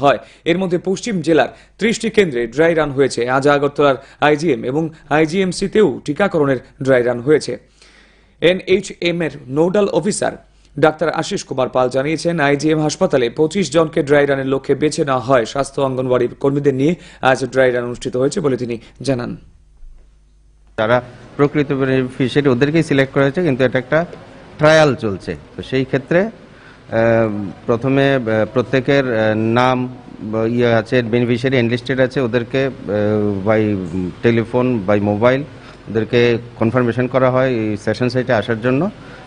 হয়। এর মধ্যে পশ্চিম জেলার 30টি কেন্দ্রে ড্রাই রান হয়েছে। আজ আগরতলার আইজিএম এবং আইজিএমসিতেও টিকাকরণের ড্রাই রান হয়েছে। এনএইচএম এর nodal officer doctor Ashish Kumar Pal জানিয়েছেন, আইজিএম হাসপাতালে 25 জনকে ড্রাই রানের লক্ষ্যে বেছে নেওয়া হয়। স্বাস্থ্য অঙ্গনওয়াড়ি কর্মীদের নিয়ে আজ ড্রাই রান অনুষ্ঠিত হয়েছে বলে তিনি জানান। যারা প্রকৃত বেনিফিশিয়ারি ওদেরকেই সিলেক্ট করা হয়েছে, কিন্তু এটা একটা ট্রায়াল চলছে। তো সেই ক্ষেত্রে প্রথমে প্রত্যেকের নাম আছে, বেনিফিশিয়ারি এনলিস্টেড আছে, ওদেরকে বাই টেলিফোন বাই মোবাইল ওদেরকে কনফার্মেশন করা হয় এই সেশন সাইটে আসার জন্য।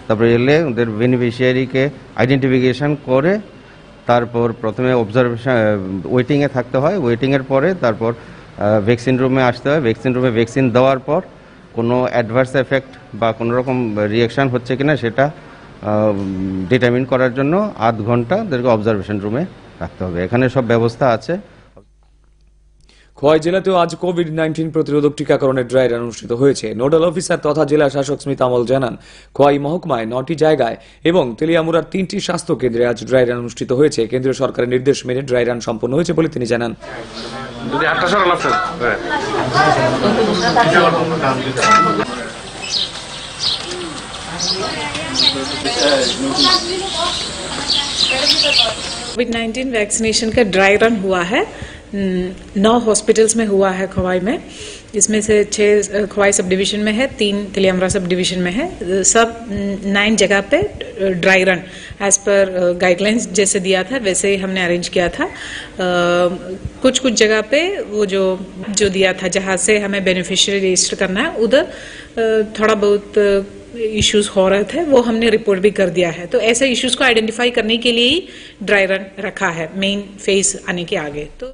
তারপরে এলে ওদের বেনিফিশিয়ারিকে আইডেন্টিফিকেশন করে তারপর প্রথমে অবজারভেশন ওয়েটিংয়ে থাকতে হয়। ওয়েটিংয়ের পরে তারপর ভ্যাকসিন রুমে আসতে হয়। ভ্যাকসিন রুমে ভ্যাকসিন দেওয়ার পর কোনো অ্যাডভার্স এফেক্ট বা কোনো রকম রিয়াকশান হচ্ছে কিনা সেটা ডিটারমিন করার জন্য আধ ঘন্টা ওদেরকে অবজারভেশন রুমে রাখতে হবে। এখানে সব ব্যবস্থা আছে। খোয়াই জেলাতেও আজ কোভিড-19 প্রতিরোধক টিকাকরণের ড্রাই রান অনুষ্ঠিত হয়েছে। নোডাল অফিসার তথা জেলা শাসক স্মিতা আমল জানান, খোয়াই মহকুমায় 9টি জায়গায় এবং তেলিয়ামুড়ার 3টি স্বাস্থ্য কেন্দ্রে আজ ড্রাই রান অনুষ্ঠিত হয়েছে। কেন্দ্রীয় সরকারের নির্দেশ মেনে ড্রাই রান সম্পন্ন হয়েছে বলে তিনি জানান। कोविड-19 वैक्सीनेशन का ड्राई रन हुआ है। 9 हॉस्पिटल्स में हुआ है खवाई में। इसमें से 6 खवाई सब डिवीजन में है, 3 तिलियामरा सब डिवीजन में है। सब 9 जगह पे dry run as per guidelines जैसे दिया था वैसे ही हमने अरेंज किया था। कुछ जगह पे वो जो दिया था जहाँ से हमें बेनिफिशियरी रजिस्टर करना है, उधर थोड़ा बहुत इश्यूज हो रहे थे, वो हमने रिपोर्ट भी कर दिया है। तो ऐसे इश्यूज को आइडेंटिफाई करने के लिए ही ड्राई रन रखा है मेन फेज आने के आगे। तो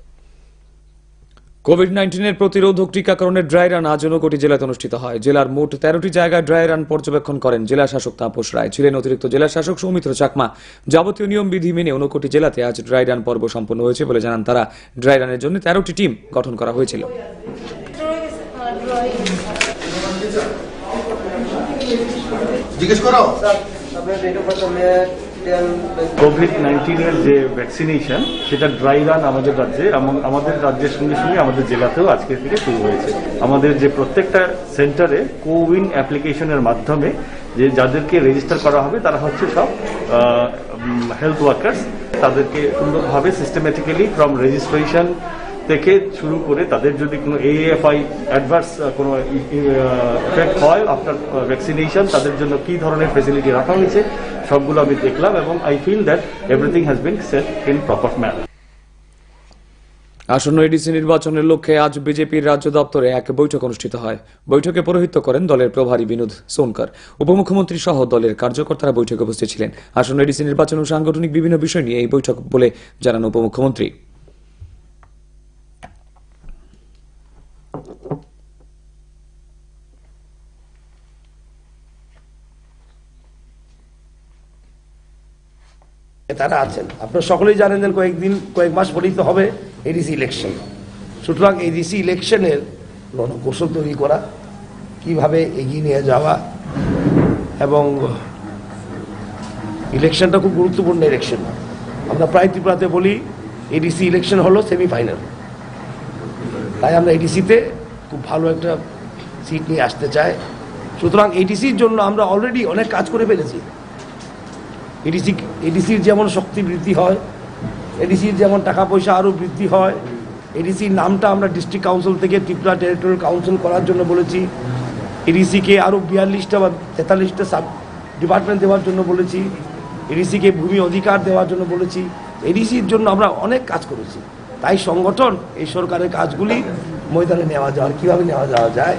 কোভিড-19 প্রতিরোধক টিকাকরণের ড্রাই রান আজ ঊনকোটি জেলাতে অনুষ্ঠিত হয়। জেলার মোট 13টি জায়গায় ড্রাই রান পর্যবেক্ষণ করেন জেলা শাসক তাপস রায়। ছিলেন অতিরিক্ত জেলা শাসক সৌমিত্র চাকমা। যাবতীয় নিয়ম বিধি মেনে ঊনকোটি জেলাতে আজ ড্রাই রান পর্ব সম্পন্ন হয়েছে বলে জানান তারা। ড্রাই রানের জন্য 13টি টিম গঠন করা হয়েছিল। কোভিড-19 এর যে ভ্যাকসিনেশন সেটা ড্রাই রান আমাদের রাজ্যে এবং আমাদের রাজ্যের সঙ্গে সঙ্গে আমাদের জেলাতেও আজকে থেকে শুরু হয়েছে। আমাদের যে প্রত্যেকটা সেন্টারে কোউইন অ্যাপ্লিকেশনের মাধ্যমে যে যাদেরকে রেজিস্টার করা হবে তারা হচ্ছে সব হেলথ ওয়ার্কার্স। তাদেরকে সুন্দরভাবে সিস্টেমেটিক্যালি ফ্রম রেজিস্ট্রেশন থেকে শুরু করে তাদের যদি কোনো এএফআই অ্যাডভার্স কোনো এফেক্ট হয় আফটার ভ্যাকসিনেশন, তাদের জন্য কী ধরনের ফেসিলিটি রাখা হয়েছে সবগুলো আমি দেখলাম এবং I feel that everything has been set in proper manner. আসন্ন এডিসি নির্বাচনের লক্ষ্যে আজ বিজেপির রাজ্য দপ্তরে এক বৈঠক অনুষ্ঠিত হয়। বৈঠকে পৌরোহিত্য করেন দলের প্রভারী বিনোদ সোনকর। উপমুখ্যমন্ত্রী সহ দলের কার্যকর্তারা বৈঠকে উপস্থিত ছিলেন। আসন্ন এডিসি নির্বাচন ও সাংগঠনিক বিভিন্ন বিষয় নিয়ে এই বৈঠক বলে জানান উপমুখ্যমন্ত্রী। তারা আছেন, আপনারা সকলেই জানেন যে কয়েক মাস পরেই তো হবে এডিসি ইলেকশন। সুতরাং এডিসি ইলেকশনের রণকৌশল তৈরি করা, কিভাবে এগিয়ে নিয়ে যাওয়া, এবং ইলেকশনটা খুব গুরুত্বপূর্ণ ইলেকশন। আমরা প্রায় ত্রিপুরাতে বলি এডিসি ইলেকশন হলো সেমিফাইনাল। তাই আমরা এডিসিতে খুব ভালো একটা সিট নিয়ে আসতে চাই। সুতরাং এডিসির জন্য আমরা অলরেডি অনেক কাজ করে ফেলেছি। এডিসির যেমন শক্তি বৃদ্ধি হয়, এডিসির যেমন টাকা পয়সা আরও বৃদ্ধি হয়। এডিসির নামটা আমরা ডিস্ট্রিক্ট কাউন্সিল থেকে ত্রিপুরা টেরিটোরিয়াল কাউন্সিল করার জন্য বলেছি। এডিসিকে আরও 42টা বা 43টা সাব ডিপার্টমেন্ট দেওয়ার জন্য বলেছি। এডিসিকে ভূমি অধিকার দেওয়ার জন্য বলেছি। এডিসির জন্য আমরা অনেক কাজ করেছি। তাই সংগঠন এই সরকারের কাজগুলি ময়দানে নেওয়া যাওয়ার কীভাবে নেওয়া যাওয়া যায়।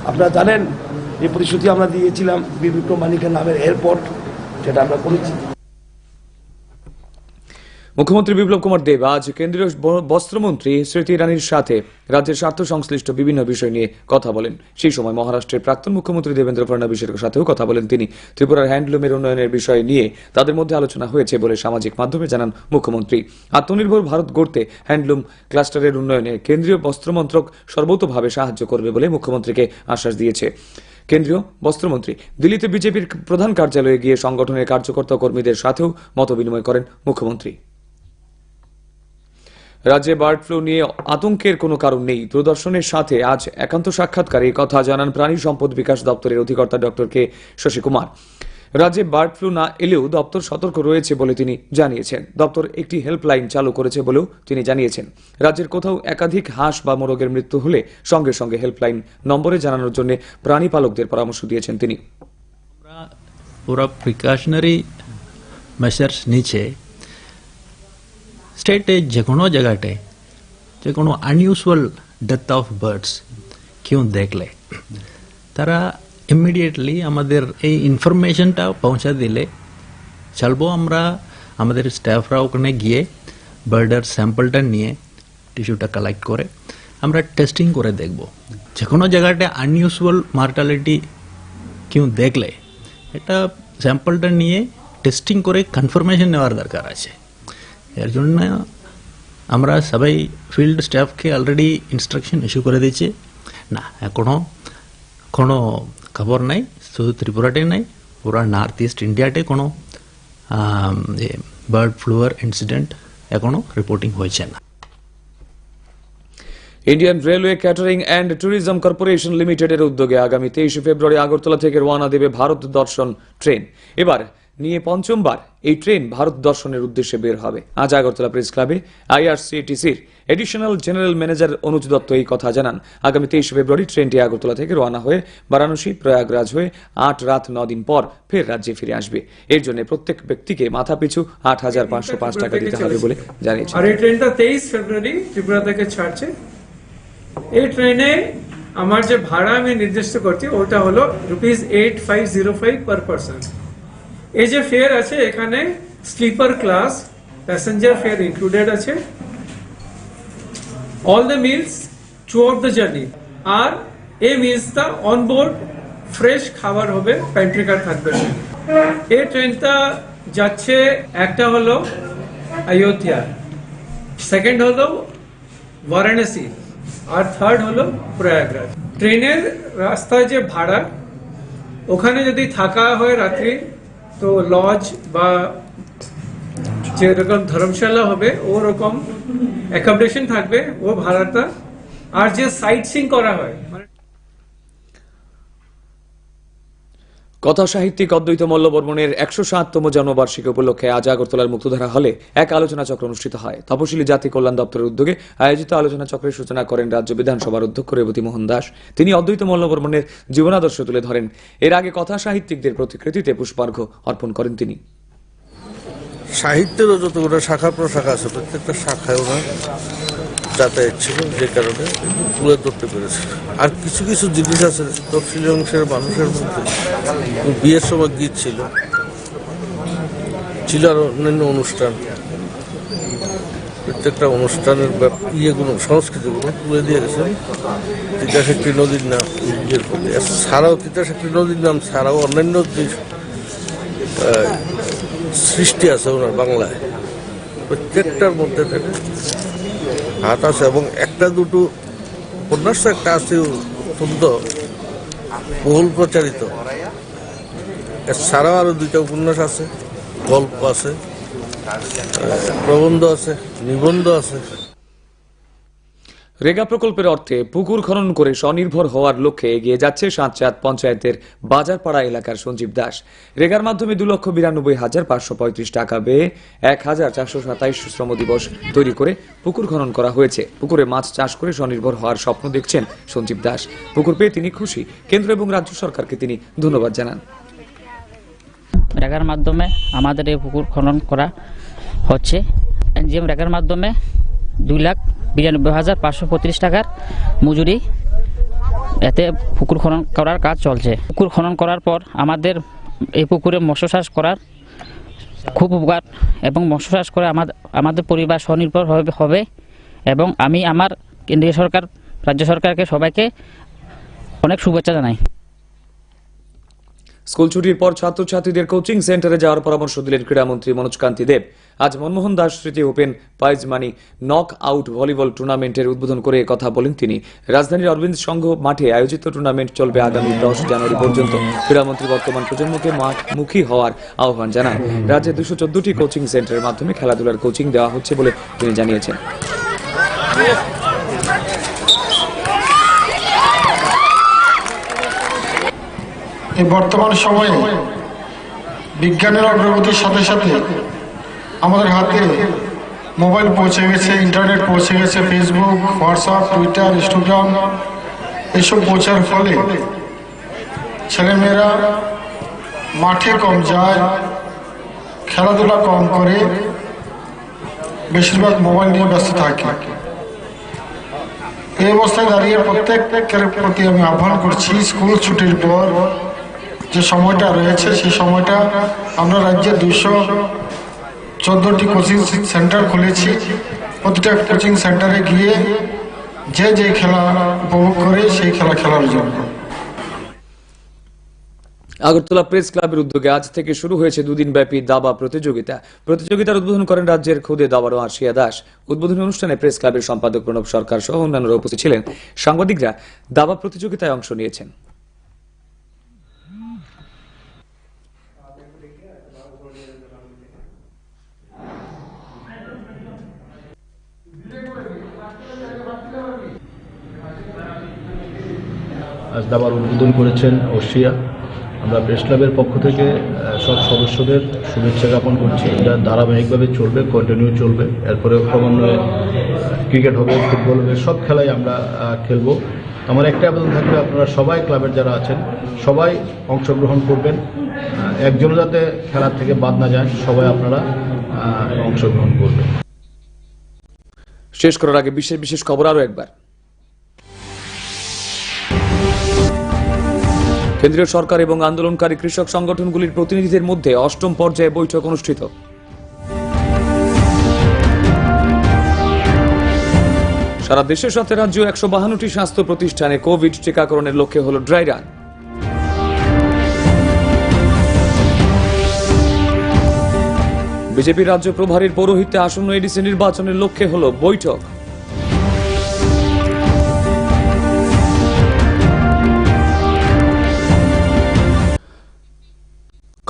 আপনারা জানেন যে প্রতিশ্রুতি আমরা দিয়েছিলাম বীর বিক্রম মানিকের নামের এয়ারপোর্ট, সেটা আমরা করেছি। মুখ্যমন্ত্রী বিপ্লব কুমার দেব আজ কেন্দ্রীয় বস্ত্রমন্ত্রী স্মৃতি ইরানির সাথে রাজ্যের স্বার্থ সংশ্লিষ্ট বিভিন্ন বিষয় নিয়ে কথা বলেন। সেই সময় মহারাষ্ট্রের প্রাক্তন মুখ্যমন্ত্রী দেবেন্দ্র ফডনবিসের সাথেও কথা বলেন তিনি। ত্রিপুরার হ্যান্ডলুমের উন্নয়নের বিষয় নিয়ে তাদের মধ্যে আলোচনা হয়েছে বলে সামাজিক মাধ্যমে জানান মুখ্যমন্ত্রী। আত্মনির্ভর ভারত গড়তে হ্যান্ডলুম ক্লাস্টারের উন্নয়নে কেন্দ্রীয় বস্ত্রমন্ত্রক সর্বতোভাবে সাহায্য করবে বলে মুখ্যমন্ত্রীকে আশ্বাস দিয়েছে। কেন্দ্রীয় বস্ত্রমন্ত্রী দিল্লিতে বিজেপির প্রধান কার্যালয়ে গিয়ে সংগঠনের কার্যকর্তা কর্মীদের সাথেও মতবিনিময় করেন মুখ্যমন্ত্রী। রাজ্যে বার্ড ফ্লু নিয়ে আতঙ্কের কোনো কারণ নেই। দূরদর্শনের সাথে আজ একান্ত সাক্ষাৎকারে এই কথা জানান প্রাণী সম্পদ বিকাশ দপ্তরের অধিকর্তা ডক্টর কে শশী কুমার। রাজ্যে বার্ড ফ্লু না এলেও দপ্তর সতর্ক রয়েছে বলে তিনি জানিয়েছেন। দপ্তর একটি হেল্পলাইন চালু করেছে বলেও তিনি জানিয়েছেন। রাজ্যের কোথাও একাধিক হাঁস বা মোরগের মৃত্যু হলে সঙ্গে সঙ্গে হেল্পলাইন নম্বরে জানানোর জন্য প্রাণী পালকদের পরামর্শ দিয়েছেন তিনি। पूरा प्रिकॉशनरी मेजर्स নিচে স্টেটে যে কোনো জায়গাতে যে কোনো আনইউজুয়াল ডেথ অফ বার্ডস কেউ দেখলে তারা ইমিডিয়েটলি আমাদের এই ইনফরমেশনটা পৌঁছা দিলে চলবো। আমরা আমাদের স্টাফরা ওখানে গিয়ে বার্ডের স্যাম্পলটা নিয়ে টিস্যুটা কালেক্ট করে আমরা টেস্টিং করে দেখব। যে কোনো জায়গাতে আনইউজুয়াল মর্টালিটি কেউ দেখলে এটা স্যাম্পলটা নিয়ে টেস্টিং করে কনফার্মেশন নেওয়ার দরকার আছে। এর জন্য আমরা সবাই ফিল্ড স্টাফকে অলরেডি ইনস্ট্রাকশন ইস্যু করে দিয়েছি। না এখনো কোনো খবর নাই, শুধু ত্রিপুরাতে নাই, পুরা নর্থ ইস্ট ইন্ডিয়াতে কোনো বার্ড ফ্লুর ইনসিডেন্ট এখনো রিপোর্টিং হয়েছে না। Indian railway catering and tourism corporation লিমিটেডের উদ্যোগে আগামী 23 ফেব্রুয়ারি আগরতলা থেকে রওনা দেবে ভারত দর্শন ট্রেন। এবার নিয়ে পঞ্চমবার এই ট্রেন ভারত দর্শনের উদ্দেশ্যে বের হবে। আজ আগরতলা প্রেস ক্লাবে আইআরসিটিসির এডিশনাল জেনারেল ম্যানেজার অনুজ দত্ত এই কথা জানান। আগামী 23 ফেব্রুয়ারি ট্রেনটি আগরতলা থেকে রওনা হয়ে বারাণসী প্রয়াগরাজ হয়ে 8 রাত 9 দিন পর ফের রাজ্যে ফিরে আসবে। এর জন্য প্রত্যেক ব্যক্তিকে মাথাপিছু 8,505 টাকা দিতে হবে বলে জানিয়েছেন। আর এই ট্রেনটা 23 ফেব্রুয়ারি ত্রিপুরা থেকে ছাড়ছে। এই ট্রেনে আমার যে ভাড়া আমি নির্দিষ্ট করছি ওটা হলো ₹8505 পার পারসন। এই যে ফেয়ার আছে এখানে sleeper class passenger fare included আছে, all the meals throughout the journey. আর এই মিলসটা অনবোর্ড ফ্রেশ খাবার হবে, প্যান্ট্রি কার থাকবে। এই ট্রেনটা যাচ্ছে, একটা হলো অযোধ্যা, সেকেন্ড হলো বারাণসী আর থার্ড হলো প্রয়াগরাজ। ট্রেনের রাস্তায় যে ভাড়া, ওখানে যদি থাকা হয় রাত্রি তো লজ বা যেরকম ধর্মশালা হবে ওরকম অ্যাকোমোডেশন থাকবে, ও ভাড়াটা। আর যে সাইট সিং করা হয়, কথা সাহিত্যিক অদ্বৈত মল্লবর্মণের 107তম জন্মবার্ষিকী উপলক্ষে আজ আগরতলার মুক্তধারা হলে এক আলোচনা চক্র অনুষ্ঠিত হয়। তপশিলি জাতি কল্যাণ দপ্তরের উদ্যোগে আয়োজিত আলোচনা চক্রের সূচনা করেন রাজ্য বিধানসভার অধ্যক্ষ রেবতী মোহন দাস। তিনি অদ্বৈত মল্লবর্মণের জীবনাদর্শ তুলে ধরেন। এর আগে কথা সাহিত্যিকদের প্রতিকৃতিতে পুষ্পার্ঘ্য অর্পণ করেন তিনি। সাহিত্যেরও যতগুলো শাখা প্রশাখা আছে প্রত্যেকটা শাখায় ওনার যাতায়াত ছিল, যে কারণে তুলে ধরতে পেরেছে। আর কিছু কিছু জিনিস আছে তফসিলি অংশের মানুষের মধ্যে, বিয়ের সময় গীত ছিল আর অন্যান্য অনুষ্ঠান, প্রত্যেকটা অনুষ্ঠানের ইয়েগুলো সংস্কৃতিগুলো তুলে দিয়ে গেছে। তিতাসাক্ষী নদীর নাম ইয়ের প্রতি ছাড়াও, তিতাসাক্ষী নদীর নাম ছাড়াও অন্যান্য যে সৃষ্টি আছে ওনার বাংলায়, প্রত্যেকটার মধ্যে হাত আছে। এবং একটা দুটো উপন্যাস একটা আছে অত্যন্ত বহুল প্রচারিত, এছাড়াও আরো 2টা উপন্যাস আছে, গল্প আছে, প্রবন্ধ আছে, নিবন্ধ আছে। রেগা প্রকল্পের অর্থে পুকুর খনন করে স্বনির্ভর হওয়ার লক্ষ্যে এগিয়ে যাচ্ছে সাতচাঁদ পঞ্চায়েতের বাজারপাড়া এলাকার সঞ্জীব দাস। রেগার মাধ্যমে 2,92,535 টাকা ব্যয়ে 1,427 শ্রম দিবস তৈরি করে পুকুর খনন করা হয়েছে। পুকুরে মাছ চাষ করে স্বনির্ভর হওয়ার স্বপ্ন দেখছেন সঞ্জীব দাস। পুকুর পেয়ে তিনি খুশি। কেন্দ্র এবং রাজ্য সরকারকে তিনি ধন্যবাদ জানান। রেগার মাধ্যমে আমাদের এই পুকুর খনন করা হচ্ছে। এনজিএম রেগার মাধ্যমে 2,92,535 টাকার মজুরি, এতে পুকুর খনন করার কাজ চলছে। পুকুর খনন করার পর আমাদের এই পুকুরে মৎস্য চাষ করার খুব উপকার, এবং মৎস্য চাষ করে আমাদের পরিবার স্বনির্ভর হবে। এবং আমি আমার কেন্দ্রীয় সরকার, রাজ্য সরকারকে সবাইকে অনেক শুভেচ্ছা জানাই। স্কুল ছুটির পর ছাত্রছাত্রীদের কোচিং সেন্টারে যাওয়ার পরামর্শ দিলেন ক্রীড়ামন্ত্রী মনোজ কান্তি দেব। আজ মনমোহন দাস স্মৃতি open prize money knock out volleyball টুর্নামেন্টের উদ্বোধন করে কথা বলেন তিনি। রাজধানীর অরবিন্দ সংঘ মাঠে আয়োজিত টুর্নামেন্ট চলবে আগামী 10 জানুয়ারি পর্যন্ত। ক্রীড়ামন্ত্রী বর্তমান প্রজন্মকে মাঠমুখী হওয়ার আহ্বান জানান। রাজ্যে 214টি কোচিং সেন্টারের মাধ্যমে খেলাধুলার কোচিং দেওয়া হচ্ছে বলে তিনি জানিয়েছেন। এই বর্তমান সময়ে বিজ্ঞানের অগ্রগতির সাথে সাথে আমাদের হাতে মোবাইল পৌঁছে গেছে, ইন্টারনেট পৌঁছে গেছে, ফেসবুক, হোয়াটসঅ্যাপ, টুইটার, ইনস্টাগ্রাম এসব পৌঁছার ফলে ছেলেমেয়েরা মাঠে কম যায়, খেলাধুলা কম করে, বেশিরভাগ মোবাইল নিয়ে ব্যস্ত থাকে। এই অবস্থায় দাঁড়িয়ে প্রত্যেকের প্রতি আমি আহ্বান করছি, স্কুল ছুটির পর যে সময়টা রয়েছে সেই সময়টা আমরা রাজ্যে 214টি কোচিং সেন্টার খুলেছি। প্রতিটা কোচিং সেন্টারে গিয়ে যে খেলা উপভোগ করে সেই খেলা খেলার জন্য। আগরতলা প্রেস ক্লাবের উদ্যোগে আজ থেকে শুরু হয়েছে দুদিন ব্যাপী দাবা প্রতিযোগিতার উদ্বোধন করেন রাজ্যের খুদে দাবারো আশিয়া দাস। উদ্বোধনী অনুষ্ঠানে প্রেস ক্লাবের সম্পাদক প্রণব সরকার সহ অন্যান্যরা উপস্থিত ছিলেন। সাংবাদিকরা দাবা প্রতিযোগিতায় অংশ নিয়েছেন। আজ দাবার উদ্বোধন করেছেন অশিয়া। আমরা প্রেস ক্লাবের পক্ষ থেকে সব সদস্যদের শুভেচ্ছা জ্ঞাপন করছি। এটা ধারাবাহিকভাবে চলবে, কন্টিনিউ চলবে। এরপরে ক্রমান্বয়ে ক্রিকেট হবে, ফুটবল হবে, সব খেলাই আমরা খেলবো। আমার একটা আবেদন থাকবে, আপনারা সবাই ক্লাবের যারা আছেন সবাই অংশগ্রহণ করবেন। একজনও যাতে খেলার থেকে বাদ না যায়, সবাই আপনারা অংশগ্রহণ করবেন। শেষ করার আগে বিশেষ খবর আরো একবার। কেন্দ্রীয় সরকার এবং আন্দোলনকারী কৃষক সংগঠনগুলির প্রতিনিধিদের মধ্যে 8ম পর্যায়ে বৈঠক অনুষ্ঠিত। সারা দেশের সাথে রাজ্য 152টি স্বাস্থ্য প্রতিষ্ঠানে কোভিড টিকাকরণের লক্ষ্যে হল ড্রাই রান। বিজেপি রাজ্য প্রভারীর পৌরোহিত্যে আসন্ন এডিসি নির্বাচনের লক্ষ্যে হল বৈঠক।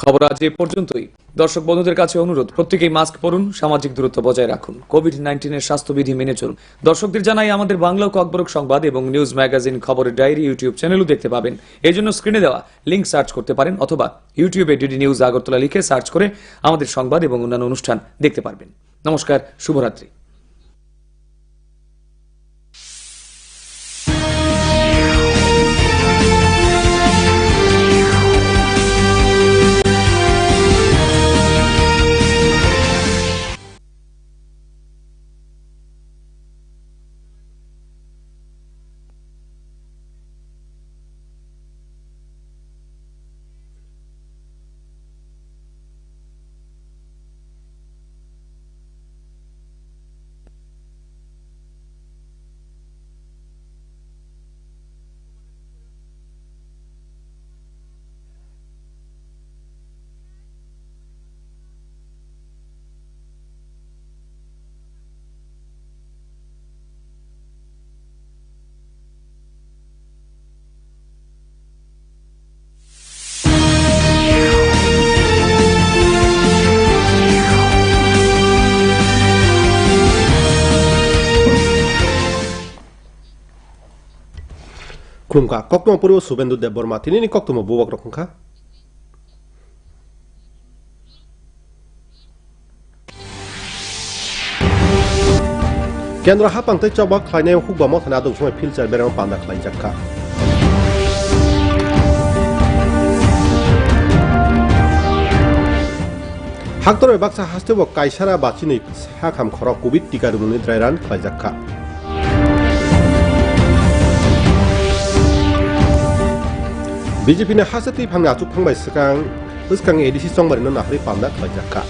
খবর আজ এ পর্যন্তই। দর্শক বন্ধুদের কাছে অনুরোধ, প্রত্যেকেই মাস্ক পরুন, সামাজিক দূরত্ব বজায় রাখুন, কোভিড-19 স্বাস্থ্যবিধি মেনে চলুন। দর্শকদের জানাই আমাদের বাংলা ও ককবরক সংবাদ এবং নিউজ ম্যাগাজিন খবরের ডায়েরি ইউটিউব চ্যানেলও দেখতে পাবেন। এই জন্য স্ক্রিনে দেওয়া লিঙ্ক সার্চ করতে পারেন অথবা ইউটিউবে ডিডি নিউজ আগরতলা লিখে সার্চ করে আমাদের সংবাদ এবং অন্যান্য অনুষ্ঠান দেখতে পারবেন। নমস্কার, শুভরাত্রি। Krumka, kokto puru subendu de bormati ni kokto mo buwak rokunka. Kendra hapang te coba klaine hukba mo thana dong somai filter berang panda klai jakka. Haktor baksa haste bo kaisara bachini hakam khoro covid tika rumuni drairan klai jakka. BJP na hasati phangna chuk phangbai skang ADC songbari no nahri pamda klai jakka.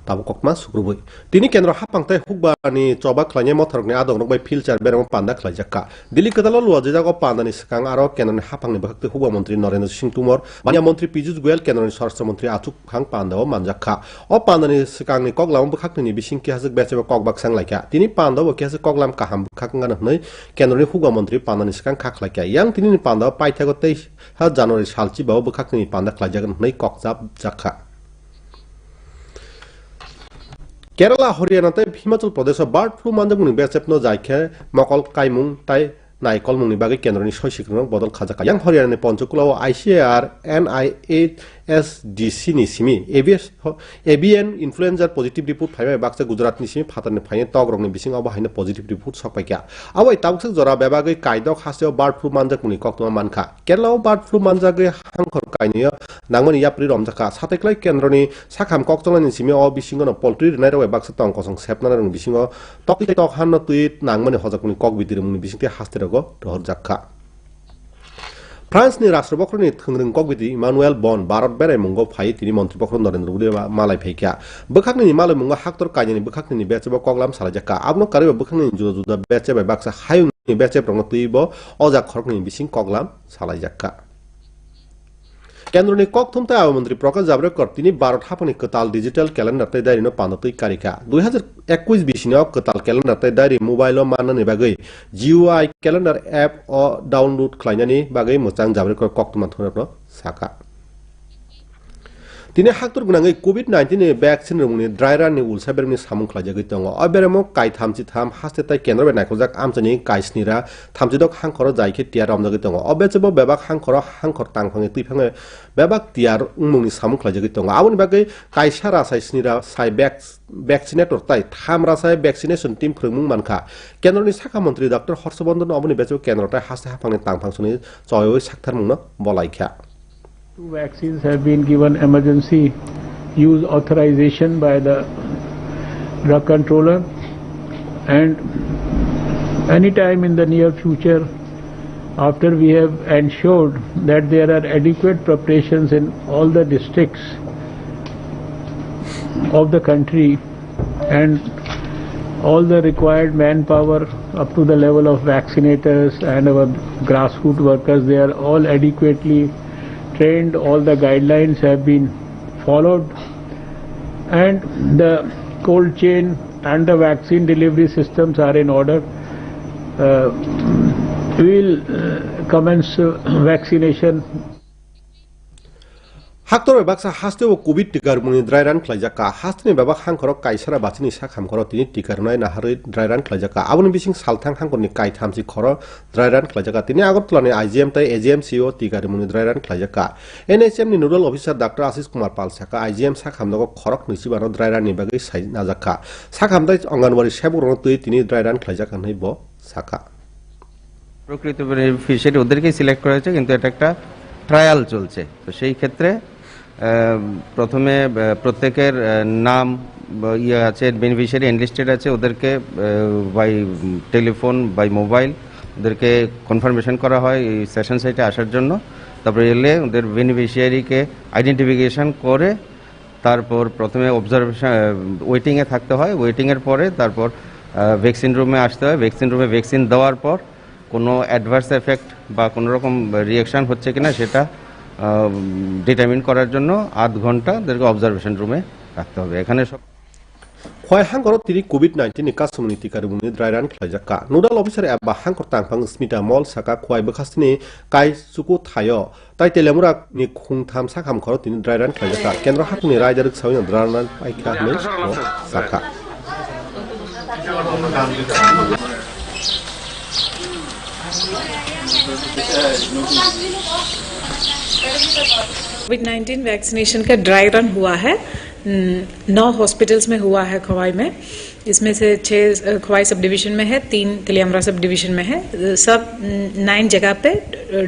Tabo kokma sukrubui tini kendro hapangtai hukbani choba khlanye mothorokni adongrok bai filchar beramo panda khlaijaka dili kadalo luajago pandani skang aro kendroni hapangni bakte hukba mantri Narendra Singh Tumor bania mantri Piyush Goyal kendroni swarashtra mantri Achuk Khang pandao manjakha o pandani skangni koklam bukhakni bisingki hasuk becheba kokbak sanglaika tini pandao kese koklam kaham bukhakngan hnai kendroni hukba mantri pandani skang khaklaika yang tini pandao paithago 23 January salchi bao bukhakni panda khlaijagan hnai kokjab jakha Kerala Haryana tai Himachal Pradesh bird flu manjamuni becapno jaikhe mokol kaimung tai naikol mungni bagi kendroni soisikrong bodol khajaka yang Haryana ni Panchkula ICAR NIHSDC ni simi avian influenza positive report phaibai baksa Gujarat ni simi phatarni phaine togrokni bising aba haina positive report sakpaikya abai tabuksak jora bebagi kaidok haseo bird flu manjakmuni koktoma mankha Kerala bird flu manjage hangkhor kainiya nangmani yapri romjaka sateklai kendroni sakham kokcholani simi o bisingono poultry nairo baksa tongkosong sepnana rong bisingo tokti tok hanno tuit nangmani hojakuni kokbidirmuni bisingte hasterago dohorjakha France ni Rashtrapati Thungrung Kokbidi Emmanuel Bon Bharat berai mungo phai tini mantri pokro Narendra Modi malai phaikya bukhakni malai mungo haktor kaini bukhakni becheba koklam salajaka abno kariba bukhakni juda becheba baksa hayungni becheba rong tuibo oja khorkni bising koklam salajaka Kendroni kokthumta mantri Prakash Javadekar tini Bharat hapani katal digital calendar tai darino panatui karika 2021 bisino katal calendar tai dari mobile manani bagai GUI calendar app o download khlainani bagai mochang Javadekar koktuma thonapno saka tini haktor gunangai COVID-19 ni vaccine rumuni dry run ni ulsaberni samung khlajagoi tongo aberemo kai thamchi tham haste tai kendra be naikojak amchani kaisnira thamjidok hangkhoro jaikhe tiar ramjagoi tongo obechebo bebak hangkhor tangphangi tuiphange bebak tiar ungmungni samung khlajagoi tongo aboni bagai kaisara saisnira sai vaccinator tai thamra sai vaccination team phurmung mankha kendroni sakha mantri Dr. Harshvardhan aboni bechebo kendra tai haste hapangni tangphangsuni choyoi saktharmungno bolaikha Two vaccines have been given emergency use authorization by the drug controller, and anytime in the near future, after we have ensured that there are adequate preparations in all the districts of the country and all the required manpower up to the level of vaccinators and our grassroots workers, they are all adequately trained, all the guidelines have been followed, and the cold chain and the vaccine delivery systems are in order. We will commence vaccination. Haktor baksa hasteo COVID tikar muni dry run khlaijaka hastni babak hangkhoro kaisara bachini sakham khoro tini tikar nai nahari dry run khlaijaka aboni bising salthang hangkorni kai thamchi khoro dry run khlaijaka tini Agartala ni IGM tai AGM CEO tikar muni dry run khlaijaka NHM ni nodal officer Dr. Ashish Kumar Pal saka IGM sakham nogo khorok nisibano dry run ni bagai sai najaka sakham dai Anganwadi seburo tui tini dry run khlaijaka nei bo saka প্রকৃত beneficiary ওদেরকেই select করা হয়েছে কিন্তু এটা একটা trial চলছে তো সেই ক্ষেত্রে প্রথমে প্রত্যেকের নাম ইয়ে আছে বেনিফিশিয়ারি এনলিস্টেড আছে ওদেরকে বাই টেলিফোন বাই মোবাইল ওদেরকে কনফার্মেশন করা হয় এই সেশন সাইটে আসার জন্য তারপরে এলে ওদের বেনিফিশিয়ারিকে আইডেন্টিফিকেশন করে তারপর প্রথমে অবজারভেশন ওয়েটিংয়ে থাকতে হয় ওয়েটিংয়ের পরে তারপর ভ্যাকসিন রুমে আসতে হয় ভ্যাকসিন রুমে ভ্যাকসিন দেওয়ার পর কোনো অ্যাডভার্স এফেক্ট বা কোনো রকম রিয়াকশান হচ্ছে কিনা সেটা ডিটারমিন করার জন্য আধ ঘন্টা ওদেরকে অবজারভেশন রুমে রাখতে হবে এখানে সব khwai hangkor tini COVID-19 ni kasumni tikarumuni dry run khlaijaka nodal officer aba hangkor tangphang Smita Mall saka khwai bekhastini kai suku thayo tai telemura ni khungtham sakham khoro tini dry run khlaijaka kendra hakni raider sawina dry run paikha me saka कोविड-19 vaccination का dry run हुआ है 9 hospitals में हुआ है खवाई में इसमें से 6 Khowai sub division में है 3 तिलियामरा सब डिवीजन में है सब 9 जगह पे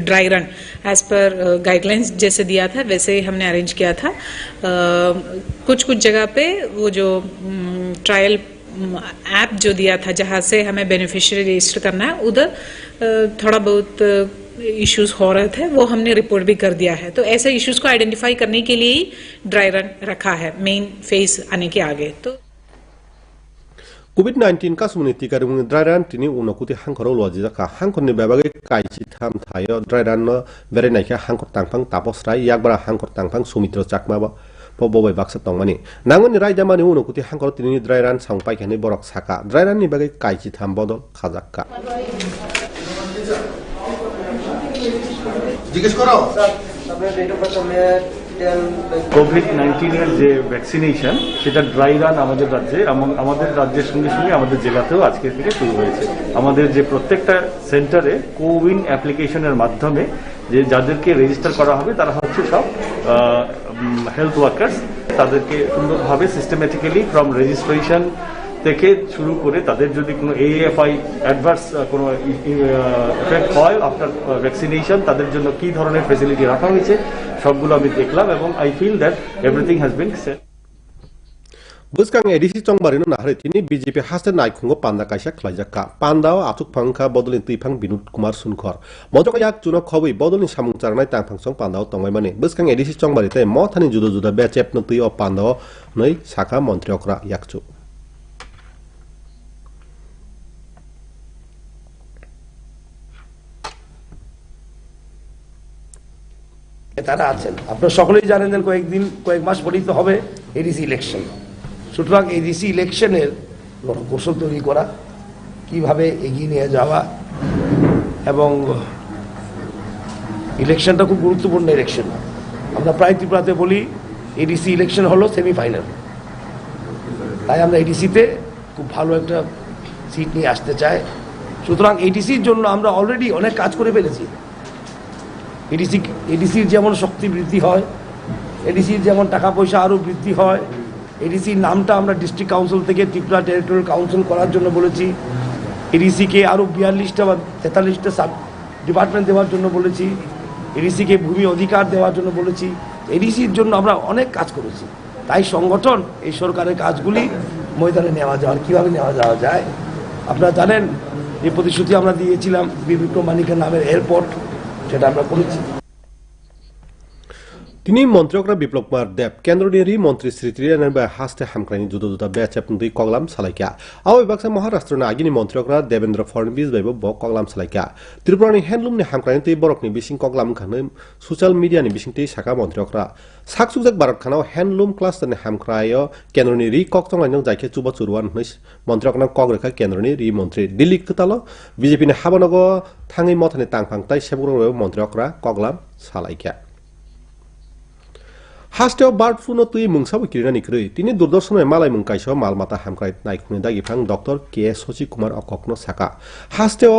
dry run as per guidelines जैसे दिया था वैसे ही हमने अरेंज किया था कुछ जगह पे वो जो ट्रायल ऐप जो दिया था जहाँ से हमें बेनिफिशियरी रजिस्टर करना है उधर थोड़ा बहुत इश्यूज हो रहे थे वो हमने रिपोर्ट भी कर दिया है तो ऐसे इश्यूज को आइडेंटिफाई करने के लिए ही ड्राई रन रखा है मेन फेज आने के आगे तो COVID-19 kasumuni tika rumuni drairan tini unokuti hangkoro loji jaka hangkorni bebage kaisi tham thayo drairan no bere naika hangkor tangphang taposrai yakbara hangkor tangphang sumitro chakma ba pobobai baksa tongmani nangoni raidamani unokuti hangkor tini drairan sangpai khani borok saka drairan ni bage kaisi tham bodol khajakka জিজ্ঞেস করো COVID-19 এর যে vaccination সেটা dry run আমাদের রাজ্যে এবং আমাদের রাজ্যের সঙ্গে সঙ্গে আমাদের জেলাতেও আজকে থেকে শুরু হয়েছে। আমাদের যে প্রত্যেকটা সেন্টারে কোউইন অ্যাপ্লিকেশনের মাধ্যমে যে যাদেরকে রেজিস্টার করা হবে তারা হচ্ছে সব হেলথ ওয়ার্কার্স, তাদেরকে সুন্দরভাবে সিস্টেমেটিক্যালি ফ্রম রেজিস্ট্রেশন থেকে শুরু করে তাদের যদি কোনো এএফআই অ্যাডভার্স কোনো এফেক্ট হয় আফটার ভ্যাকসিনেশন তাদের জন্য কী ধরনের ফেসিলিটি রাখা হয়েছে সবগুলো আমি দেখলাম এবং I feel that everything has been set. Buskang edisi chongbarino nahre tini BJP haste naikhungo panda kaisa khlaijaka pandao atuk phangkha bodolin tuiphang Binod Kumar Sunkor mojok yak juno khobui bodolin samung charnai tangphang song pandao tongmai mani buskang edisi chongbari te mo thani judo juda bechep no tui o pandao nei saka mantri okra yakchu তারা আছেন আপনারা সকলেই জানেন যে কয়েক মাস পরেই তো হবে এডিসি ইলেকশন। সুতরাং এডিসি ইলেকশনের কৌশল তৈরি করা, কিভাবে এগিয়ে নিয়ে যাওয়া, এবং ইলেকশনটা খুব গুরুত্বপূর্ণ ইলেকশন। আমরা প্রায় ত্রিপুরাতে বলি এডিসি ইলেকশন হলো সেমিফাইনাল, তাই আমরা এডিসিতে খুব ভালো একটা সিট নিয়ে আসতে চাই। সুতরাং এডিসির জন্য আমরা অলরেডি অনেক কাজ করে ফেলেছি। এডিসির যেমন শক্তি বৃদ্ধি হয়, এডিসির যেমন টাকা পয়সা আরও বৃদ্ধি হয়, এডিসির নামটা আমরা ডিস্ট্রিক্ট কাউন্সিল থেকে ত্রিপুরা টেরিটোরিয়াল কাউন্সিল করার জন্য বলেছি। এডিসিকে আরও 42টা বা 43টা সাব ডিপার্টমেন্ট দেওয়ার জন্য বলেছি। এডিসিকে ভূমি অধিকার দেওয়ার জন্য বলেছি। এডিসির জন্য আমরা অনেক কাজ করেছি। তাই সংগঠন এই সরকারের কাজগুলি ময়দানে নেওয়া যাওয়ার কীভাবে নেওয়া যাওয়া যায় আপনারা জানেন। এই প্রতিশ্রুতি আমরা দিয়েছিলাম বিক্রম মানিকের নামের এয়ারপোর্ট, সেটা আমরা করেছি। তিনি মন্ত্রকরা বিপ্লব কুমার দেব কেন্দ্রীয় মন্ত্রী শ্রী ত্রিরানের হাস্তে হামক্রাইনি জুদা জুদা বেচেপ দুই কগলাম সালাইকা আও বাক্সা মহারাষ্ট্র না আগিনি মন্ত্রকরা দেবেন্দ্র ফডনবিস বাইব ব কগলাম সালাইকা ত্রিপুরানি হ্যান্ডলুমনি হামক্রাইনি তুই বরকনি বিসিং কগলাম খানে সোশ্যাল মিডিয়ানি বিসিং তুই সাকা মন্ত্রকরা সাকসুকজাক ভারত খানাও হ্যান্ডলুম ক্লাস্টারনি হামক্রায় কেন্দ্রনি রি ককচংলাইনং জাইকে চুবা চুরুয়ান হইস মন্ত্রকনা কগরেখা কেন্দ্রনি রি মন্ত্রী দিল্লি কতালো বিজেপি নি হাবানগ থাঙ্গি মথানি তাংফাং তাই সেবুর মন্ত্রকরা কগলাম সালাইকা হাস্টেও বার্ড ফ্লু তুই মুংসাবো কিরিনানি ক্রই তিনি দূরদর্শনে মালাই মুংকাইসো মালমাতা হামক্রাই নাইখুনি দাগিফাং ডক্টর কে শশী কুমার অককনো সাকা হাস্টেও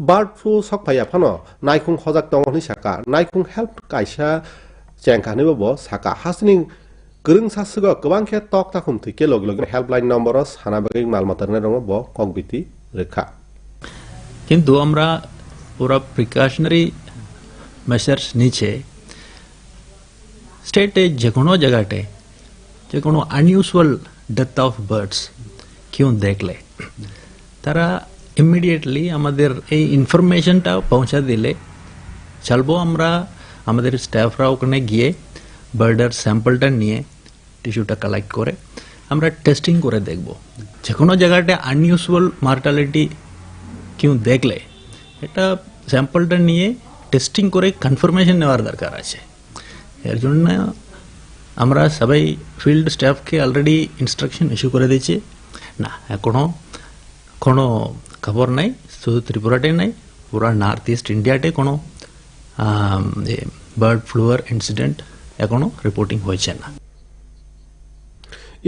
বার্ড ফ্লু সকফাইয়া ফানো নাইখুং হজাক দংনি সাকা নাইখুং হেল্প কাইসা চেংখানিবো ব সাকা হাস্টেনি গরং সাসগো गोबां खे टक ताखुम थुके लग लग हेल्पलाइन नम्बर सानाबागै मालमातारने दङ ब कगबिति रेखा কিন্তু আমরা পুরো প্রিকশনারি মেজার্স নিচে স্টেটে যে কোনো জায়গাতে যে কোনো আনইউজুয়াল ডেথ অফ বার্ডস কেউ দেখলে তারা ইমিডিয়েটলি আমাদের এই ইনফরমেশনটা পৌঁছা দিলে চলবো আমরা আমাদের স্টাফরা ওখানে গিয়ে বার্ডের স্যাম্পলটা নিয়ে টিস্যুটা কালেক্ট করে আমরা টেস্টিং করে দেখব যে কোনো জায়গাতে আনইউজুয়াল মর্টালিটি কেউ দেখলে এটা স্যাম্পলটা নিয়ে টেস্টিং করে কনফার্মেশন নেওয়ার দরকার আছে। এর জন্য আমরা সবাই ফিল্ড স্টাফকে অলরেডি ইনস্ট্রাকশন ইস্যু করে দিয়েছি। না এখনো কোনো খবর নাই, শুধু ত্রিপুরাতে নাই, পুরা নর্থ ইস্ট ইন্ডিয়াতে কোনো বার্ড ফ্লুর ইনসিডেন্ট এখনো রিপোর্টিং হয়েছে না।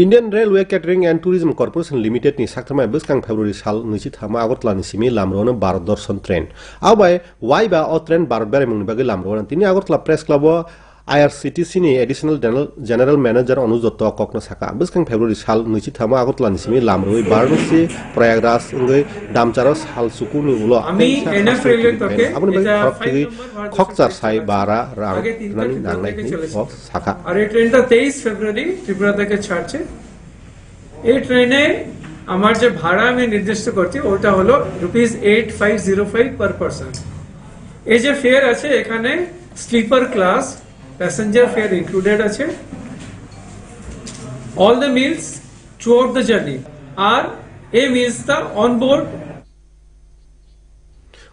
Indian Railway Catering and Tourism Corporation Limited ni saktama buskang February sal nichi thama Agartala ni simi lamrona Bharat Darshan train abai waiba o train Bharat beremung bagi lamrona tini Agartala Press Club IRCTC ni additional general manager Anuj Dotto kokno saka buskang February sal nichi thama Agartala ni simi lamroi Varanasi Prayagraj ngai Damcharos hal sukuni ulo ami NF railway toke apni bagi khokchar sai bara rang nani nangnai ni saka আর এই ট্রেনটা 23 ফেব্রুয়ারি ত্রিপুরা থেকে ছাড়ছে। এই ট্রেনে আমার যে ভাড়া আমি নির্দিষ্ট করছি ওটা হলো ₹8505 পার পারসন। এই যে ফেয়ার আছে এখানে sleeper class passenger fare included আছে। All the meals throughout the journey আর Aim is the onboard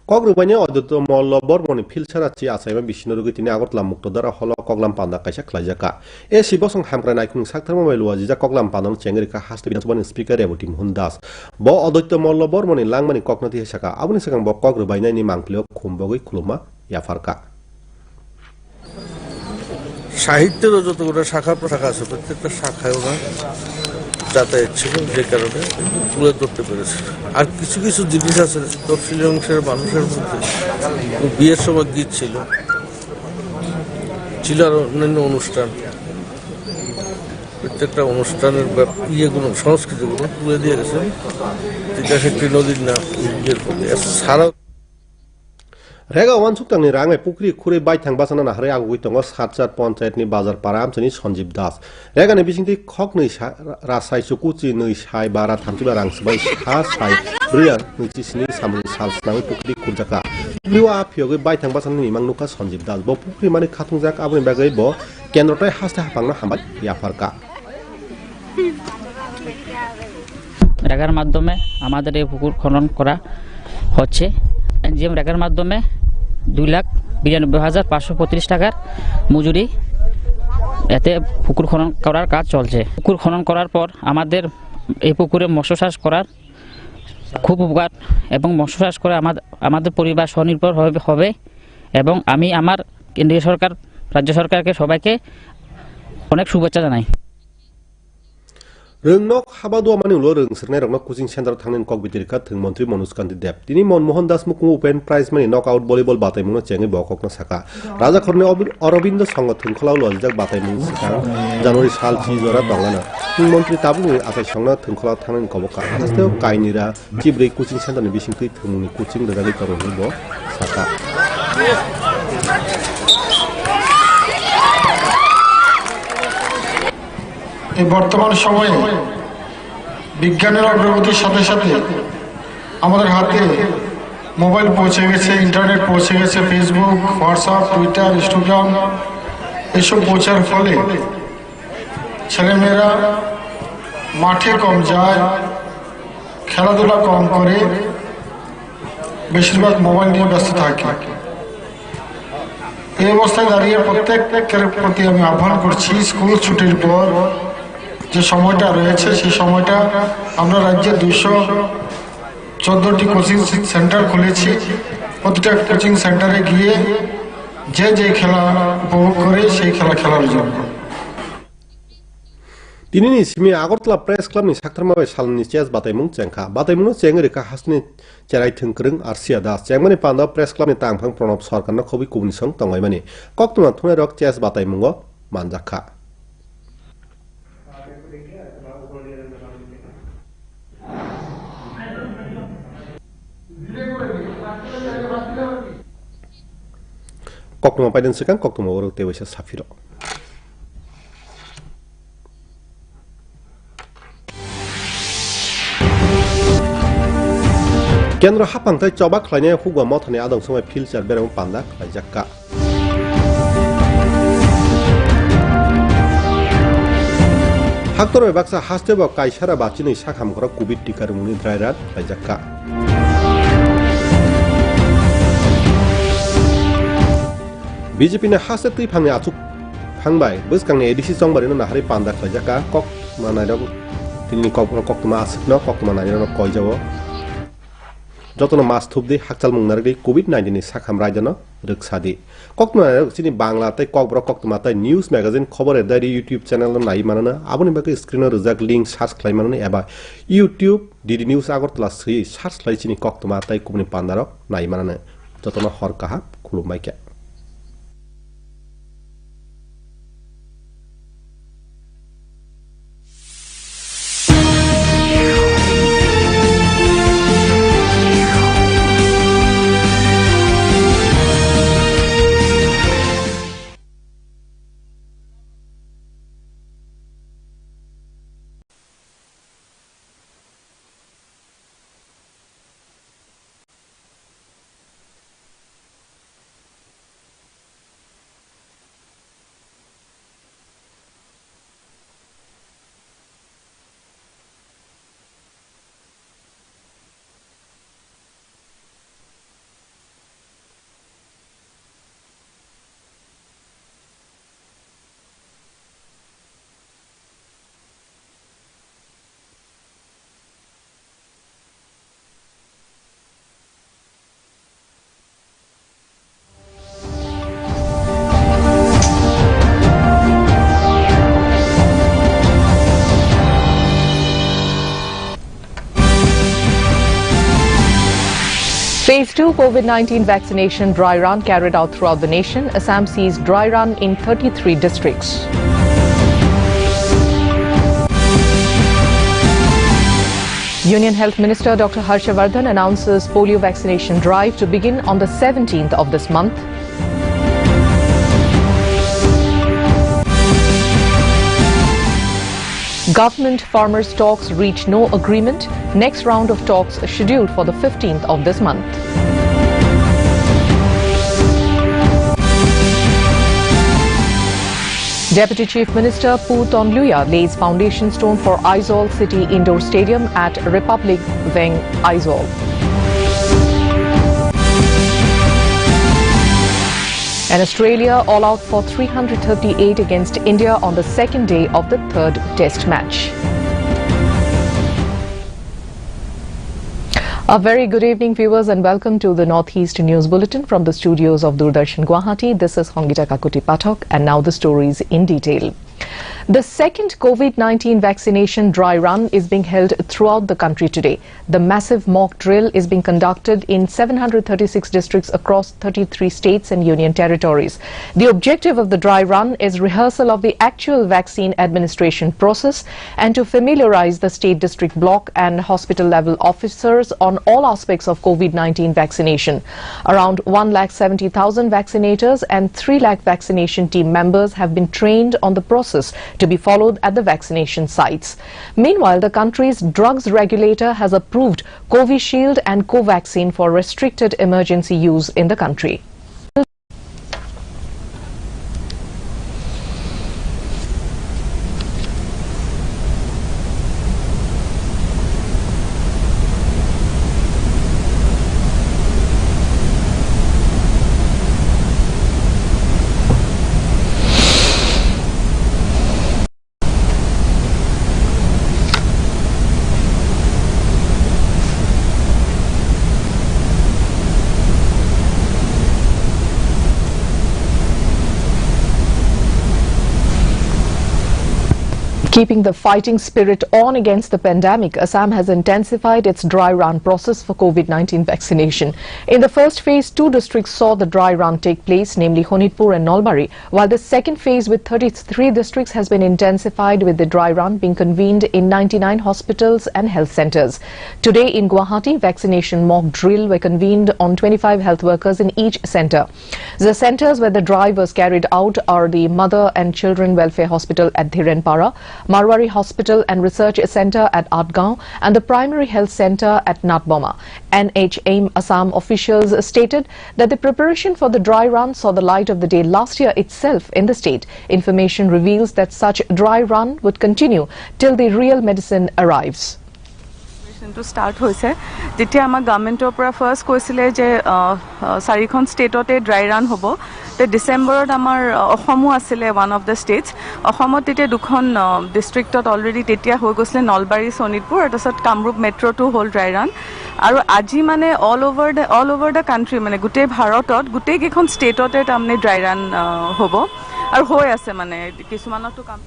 কগ্রুবাইনে অদ্যত মল্ল বর্মনি ফিলসারাচি আসাইমা বিষ্ণুরুগি তিনি আগরতলা মুক্তদারা হল কগলাম পান্দা কাইসা খ্লাইজাকা এ শিবসং হামক্রা নাইকুং সাকথার মোবাইল ওয়াজিজা কগলাম পান্দান চেঙ্গরিকা হাস্তে বিধানসভানি স্পিকার এবটি মোহন দাস ব অদ্বৈত মল্ল বর্মনি লাংমানি ককনতি হেসাকা আবনি সাকাং ব কগ্রুবাইনাইনি মাংফলিও খুমবগৈ খুলুমা ইয়াফারকা সাহিত্যেরও যতগুলো শাখা প্রশাখা আছে প্রত্যেকটা শাখায় ওরা যাতায়াত ছিল, যে কারণে তুলে ধরতে পেরেছে। আর কিছু কিছু জিনিস আছে তফসিলি অংশের মানুষের মধ্যে বিয়ের সময় গীত ছিল, ছিল আর অন্যান্য অনুষ্ঠান, প্রত্যেকটা অনুষ্ঠানের ইয়েগুলো সংস্কৃতিগুলো তুলে দিয়ে গেছে তিতাসেক্টি নদীর নাম বিয়ের প্রতি ছাড়াও রেগা ওয়ানসুকতাংনি রাঙাই পুকুরি খুরে বাইথাং বাসানা নাহারে আগুই দङ সাতচার পঞ্চায়েতনি বাজার পাড়া আমসানি সঞ্জীব দাস রেগানি বিसिंथि खक नै रासाय सुकुचि नै साय बारा थामथिबा रांसबाय सा साय ब्रैया नैथि स्नि सामनि सालसनाङै पुकुरि खुरजाका पुकुरिवा आफियगै बायथां बासाना निमां नुका सञ्जीब दास ब पुकुरि माने खाथुंजाक आबनि बागै ब केन्द्रताय हास्ते हाफांना हामबाय याफारका রেগার মাধ্যমে আমাদের এই পুকুর খনন করা হচ্ছে। এনজিএম রেগার মাধ্যমে 2,92,535 টাকার মজুরি এতে পুকুর খনন করার কাজ চলছে। পুকুর খনন করার পর আমাদের এই পুকুরে মৎস্য চাষ করার খুব উপকার এবং মৎস্য চাষ করে আমাদের পরিবার স্বনির্ভর হবে এবং আমি আমার কেন্দ্রীয় সরকার রাজ্য সরকারকে সবাইকে অনেক শুভেচ্ছা জানাই। रोंनक हाबादुआ मानि उलो रोंसरनाय रंनक कोचिं सेन्टार थांनाय कक बिदिरखा थों मन्त्री मनोज कान्ति देब तिनि मनमोहन दास मुकुम ओपेन प्राइज मानि नकआउट भलिबल बातायमुनो चेङै बककना साका राजाखरने अरविन्द संग थोंखलाव लजिजाक बातायमुन सिखां जानुवारि साल चि जरा दंगाना थों मन्त्री ताबुनि आखाय संना थोंखलाव थांनाय कबका हास्तेव कायनिरा चिब्रै कोचिं सेन्टारनि बिसिंखै थोंमुनि कोचिं रजागै करनि ब साका এই বর্তমান সময়ে বিজ্ঞানের অগ্রগতির সাথে সাথে আমাদের হাতে মোবাইল পৌঁছে গেছে, ইন্টারনেট পৌঁছে গেছে, ফেসবুক, হোয়াটসঅ্যাপ, টুইটার, ইনস্টাগ্রাম এসব পৌঁছার ফলে ছেলেমেয়েরা মাঠে কম যায়, খেলাধুলা কম করে, বেশিরভাগ মোবাইল নিয়ে ব্যস্ত থাকে। এই অবস্থায় দাঁড়িয়ে প্রত্যেকের প্রতি আমি আহ্বান করছি, স্কুল ছুটির পর যে সময়টা রয়েছে সেই সময়টা আমরা রাজ্যে 214টি কোচিং সেন্টার খুলেছি। প্রতিটা কোচিং সেন্টারে গিয়ে যে খেলা উপভোগ করে সেই খেলা খেলার জন্য তিনি সিমি আগরতলা প্রেস ক্লাবनि साखथारमाबाय सालनि चेस बातायमुं चेंखा बातायमुंनो चेंगरिका हासनि चेराय थोंkrung आरसिया दास चेंगमानि पान्दा प्रेस क्लाबनि तांफां प्रणब सरकारनो खबि कुबनि सं तंगायमानि कक्तमा थुनाय रक चेस बातायमुंगो मानजाखा कक्तमा पाइदेन सिकां कक्तमा वरक तेवैसा साफिरो केन्द्र हाफांथाय चौबा खलायनाय हुगवा मथानि आदं समय फिलचार बेराम पान्दा खलायजाक्का हाक्तर बाक्सा हास्तेबा कायसारा बाचिनै साखामखरा कोविड टिका रुमुनि ड्राइरात खलायजाक्का बीजेपीनि हास्ते तैफांनि आचुक फांबाय बोसकांनि एडिसि चंबारिनो नाहारि पान्दा खलायजाक्का कक मानायरं तिनि कक्तमा आसुकनो कक्तमा नायरं कयजावो যতন মাস থুবদি হাকচাল মুংনারগৈ কোভিড-19 नि साखाम रायजनो रक्सादि कक्तमा चिनि बांलाते ककब्र कक्तमाताय न्यूज मैगजिन खबर एदारि यूट्यूब चैनल नाय मानना आबनि बागै स्क्रिन रजाक लिंक सार्च खालाय मानना एबा यूट्यूब डीडी न्यूज आगरतला सै सार्च खालाय चिनि कक्तमाताय कुमनि पान्दारक नाय मानना जतन हर काहा खुलुमबायके Phase 2 COVID-19 vaccination dry run carried out throughout the nation. Assam sees dry run in 33 districts. Union Health Minister Dr. Harshavardhan announces polio vaccination drive to begin on the 17th of this month. Government-farmers talks reach no agreement. Next round of talks scheduled for the 15th of this month. Deputy Chief Minister Pu Tonluya lays foundation stone for Aizawl City Indoor Stadium at Republic Wing, Aizawl. And Australia all out for 338 against India on the second day of the third test match. A very good evening, viewers, and welcome to the Northeast News Bulletin from the studios of Doordarshan Guwahati. This is Hongita Kakuti Pathak, and now the stories in detail. The second COVID-19 vaccination dry run is being held throughout the country today. The massive mock drill is being conducted in 736 districts across 33 states and union territories. The objective of the dry run is rehearsal of the actual vaccine administration process and to familiarize the state, district, block and hospital level officers on all aspects of COVID-19 vaccination. Around 1,70,000 vaccinators and 3 lakh vaccination team members have been trained on the process to be followed at the vaccination sites. Meanwhile, the country's drugs regulator has approved Covishield and Covaxin for restricted emergency use in the country. Keeping the fighting spirit on against the pandemic, Assam has intensified its dry run process for COVID-19 vaccination. In the first phase, 2 districts saw the dry run take place, namely Honitpur and Nalbari, while the second phase with 33 districts has been intensified, with the dry run being convened in 99 hospitals and health centres. Today in Guwahati, vaccination mock drill were convened on 25 health workers in each centre. The centres where the drive was carried out are the Mother and Children Welfare Hospital at Dhirenpara, Marwari Hospital and Research Centre at Atgaon and the Primary Health Centre at Natboma. NHAIM Assam officials stated that the preparation for the dry run saw the light of the day last year itself in the state. Information reveals that such dry run would continue till the real medicine arrives. To start hoise jetia amar government opera first koisile je 4 state dry run hobo te December amar Ashomo asile one of the states Asomot tete dukhon district already tetia hoi gosle Nalbari Sonitpur atasot Kamrup metro to whole dry run aru aji mane all over the country mane gutei bharatot gutei kekhon state ote tamne dry run hobo aru hoi ase mane kisumanot to kam.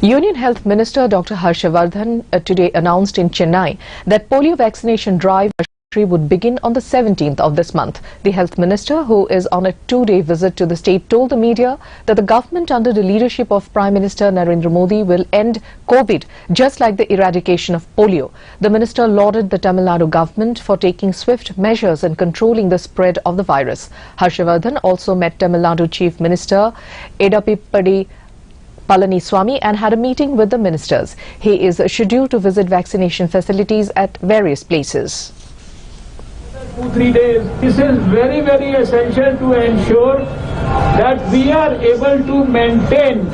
Union Health Minister Dr. Harshavardhan today announced in Chennai that polio vaccination drive would begin on the 17th of this month. The Health Minister, who is on a 2-day visit to the state, told the media that the government under the leadership of Prime Minister Narendra Modi will end COVID just like the eradication of polio. The minister lauded the Tamil Nadu government for taking swift measures in controlling the spread of the virus. Harshavardhan also met Tamil Nadu Chief Minister Edappadi Palaniswamy and had a meeting with the ministers. He is scheduled to visit vaccination facilities at various places. 2-3 days. This is very, very essential to ensure that we are able to maintain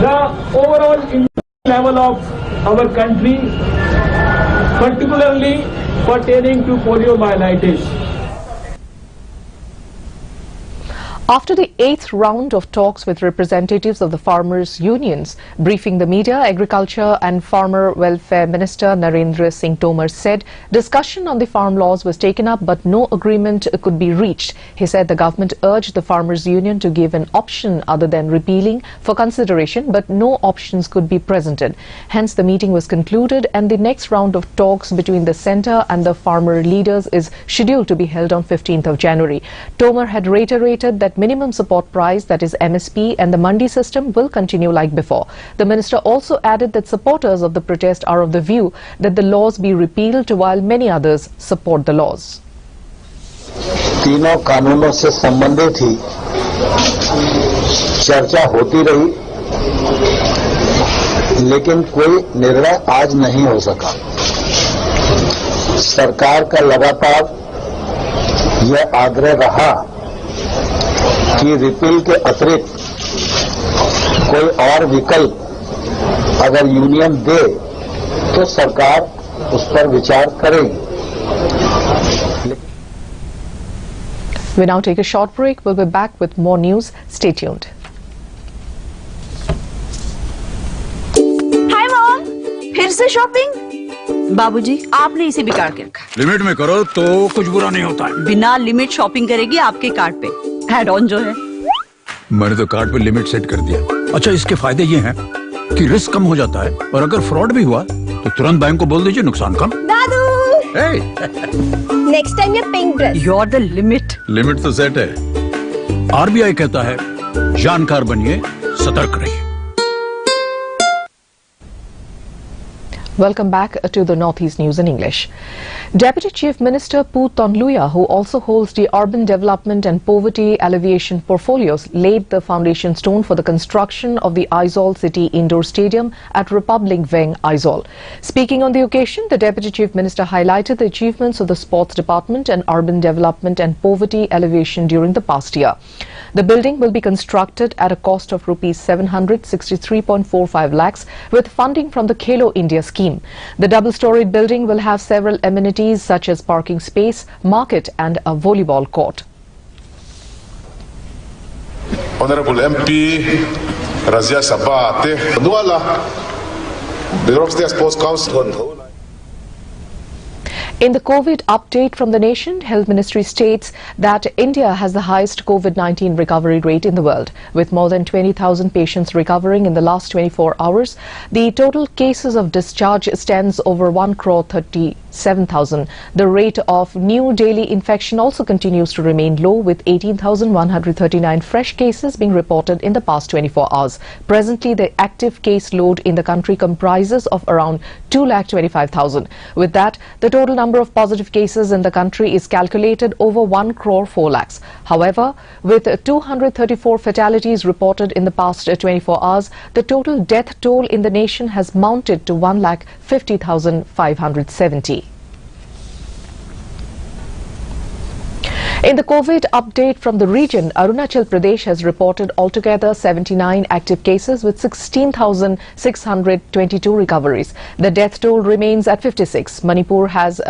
the overall level of our country, particularly pertaining to poliomyelitis. After the 8th round of talks with representatives of the farmers' unions, briefing the media, Agriculture and Farmer Welfare Minister Narendra Singh Tomar said discussion on the farm laws was taken up but no agreement could be reached. He said the government urged the farmers' union to give an option other than repealing for consideration, but no options could be presented. Hence, the meeting was concluded and the next round of talks between the centre and the farmer leaders is scheduled to be held on 15th of January. Tomar had reiterated that minimum support price, that is MSP, and the mandi system will continue like before. The minister also added that supporters of the protest are of the view that the laws be repealed while many others support the laws. तीनों कानूनों से संबंधित ही चर्चा होती रही, लेकिन कोई निर्णय आज नहीं हो सका। सरकार का लगातार यह आग्रह रहा कि रिपील के अतिरिक्त कोई और विकल्प अगर यूनियन दे तो सरकार उस पर विचार करेगी। We now take a short break. We'll be back with more news. Stay tuned. Hi mom, फिर से शॉपिंग? बाबूजी, आपने इसे बिगाड़ के रखा। लिमिट में करो तो कुछ बुरा नहीं होता है। बिना लिमिट शॉपिंग करेगी आपके कार्ड पे एड ऑन जो है। मैंने तो कार्ड पे लिमिट सेट कर दिया। अच्छा, इसके फायदे ये हैं कि रिस्क कम हो जाता है और अगर फ्रॉड भी हुआ तो तुरंत बैंक को बोल दीजिए, नुकसान कम। दादू, नेक्स्ट टाइम ये pink dress. You are the limit. Limit तो सेट है। आरबीआई कहता है जानकार बनिए, सतर्क रहिए। Welcome back to the Northeast News in English. Deputy Chief Minister Pu Tonluya, who also holds the Urban Development and Poverty Alleviation portfolios, laid the foundation stone for the construction of the Aizawl City Indoor Stadium at Republic Wing, Aizawl. Speaking on the occasion, the Deputy Chief Minister highlighted the achievements of the Sports Department and Urban Development and Poverty Alleviation during the past year. The building will be constructed at a cost of rupees 763.45 lakhs with funding from the Khelo India scheme. The double-storied building will have several amenities such as parking space, market and a volleyball court. Honorable MP Razia Sabate, Duala, the Rockstead Sports Council. In the COVID update from the nation, Health Ministry states that India has the highest COVID-19 recovery rate in the world, with more than 20,000 patients recovering in the last 24 hours. The total cases of discharge stands over 1,37,000. The rate of new daily infection also continues to remain low, with 18,139 fresh cases being reported in the past 24 hours. Presently, the active case load in the country comprises of around 2,25,000. With that, the total number of positive cases in the country is calculated over 1,04 lakhs. However, with 234 fatalities reported in the past 24 hours, the total death toll in the nation has mounted to 1,50,570. In the COVID update from the region, Arunachal Pradesh has reported altogether 79 active cases with 16,622 recoveries. The death toll remains at 56. Manipur has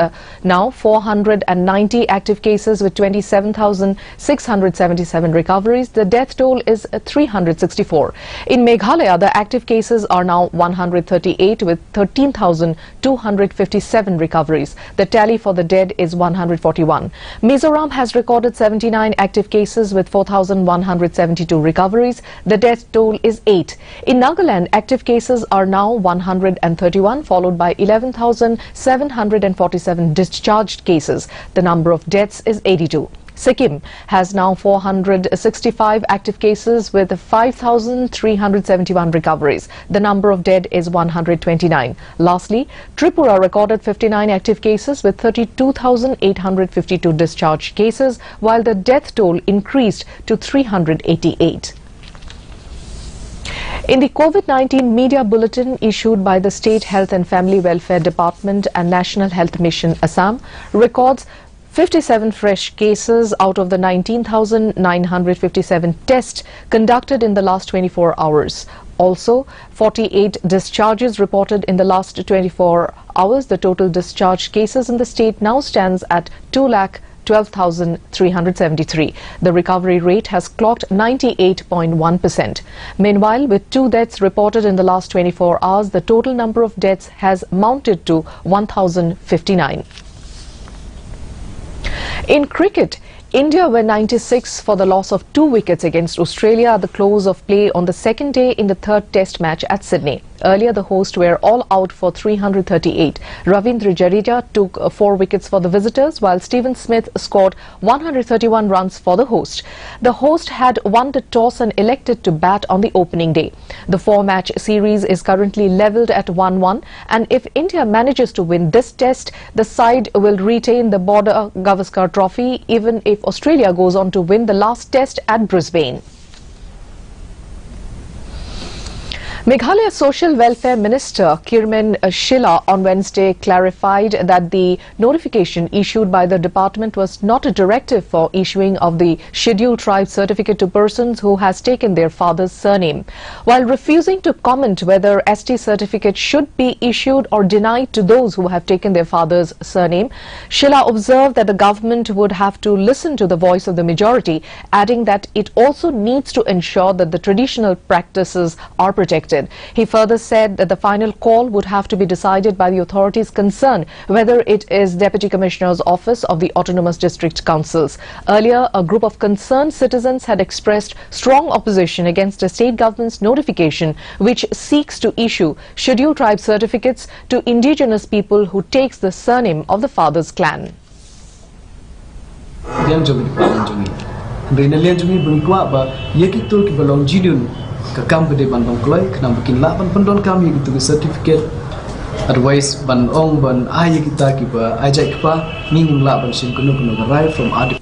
now 490 active cases with 27,677 recoveries. The death toll is 364. In Meghalaya, the active cases are now 138 with 13,257 recoveries. The tally for the dead is 141. Mizoram has recorded 79 active cases with 4,172 recoveries. The death toll is 8. In Nagaland, active cases are now 131, followed by 11,747 discharged cases. The number of deaths is 82. Sikkim has now 465 active cases with 5,371 recoveries. The number of dead is 129. Lastly, Tripura recorded 59 active cases with 32,852 discharged cases, while the death toll increased to 388. In the COVID-19 media bulletin issued by the State Health and Family Welfare Department and National Health Mission Assam, records 57 fresh cases out of the 19,957 tests conducted in the last 24 hours. Also, 48 discharges reported in the last 24 hours. The total discharge cases in the state now stands at 12,373. The recovery rate has clocked 98.1%. Meanwhile, with 2 deaths reported in the last 24 hours, the total number of deaths has mounted to 1,059. In cricket, India were 96 for the loss of 2 wickets against Australia at the close of play on the second day in the 3rd Test match at Sydney. Earlier, the hosts were all out for 338. Ravindra Jadeja took 4 wickets for the visitors, while Stephen Smith scored 131 runs for the host. The host had won the toss and elected to bat on the opening day. The 4-match series is currently levelled at 1-1, and if India manages to win this test, the side will retain the Border Gavaskar Trophy, even if Australia goes on to win the last test at Brisbane. Meghalaya Social Welfare Minister Kirmen Shila on Wednesday clarified that the notification issued by the department was not a directive for issuing of the scheduled tribe certificate to persons who has taken their father's surname. While refusing to comment whether ST certificate should be issued or denied to those who have taken their father's surname, Shila observed that the government would have to listen to the voice of the majority, adding that it also needs to ensure that the traditional practices are protected. He further said that the final call would have to be decided by the authorities concerned, whether it is Deputy Commissioner's Office of the Autonomous District Councils. Earlier, a group of concerned citizens had expressed strong opposition against the state government's notification, which seeks to issue scheduled tribe certificates to indigenous people who takes the surname of the father's clan. Kakam gede ban bangkloi kenam bikin la ban pendon kami gitu certificate otherwise ban ong ban ay kita kiba ajak kiba nging la ban sim kuno right from adi.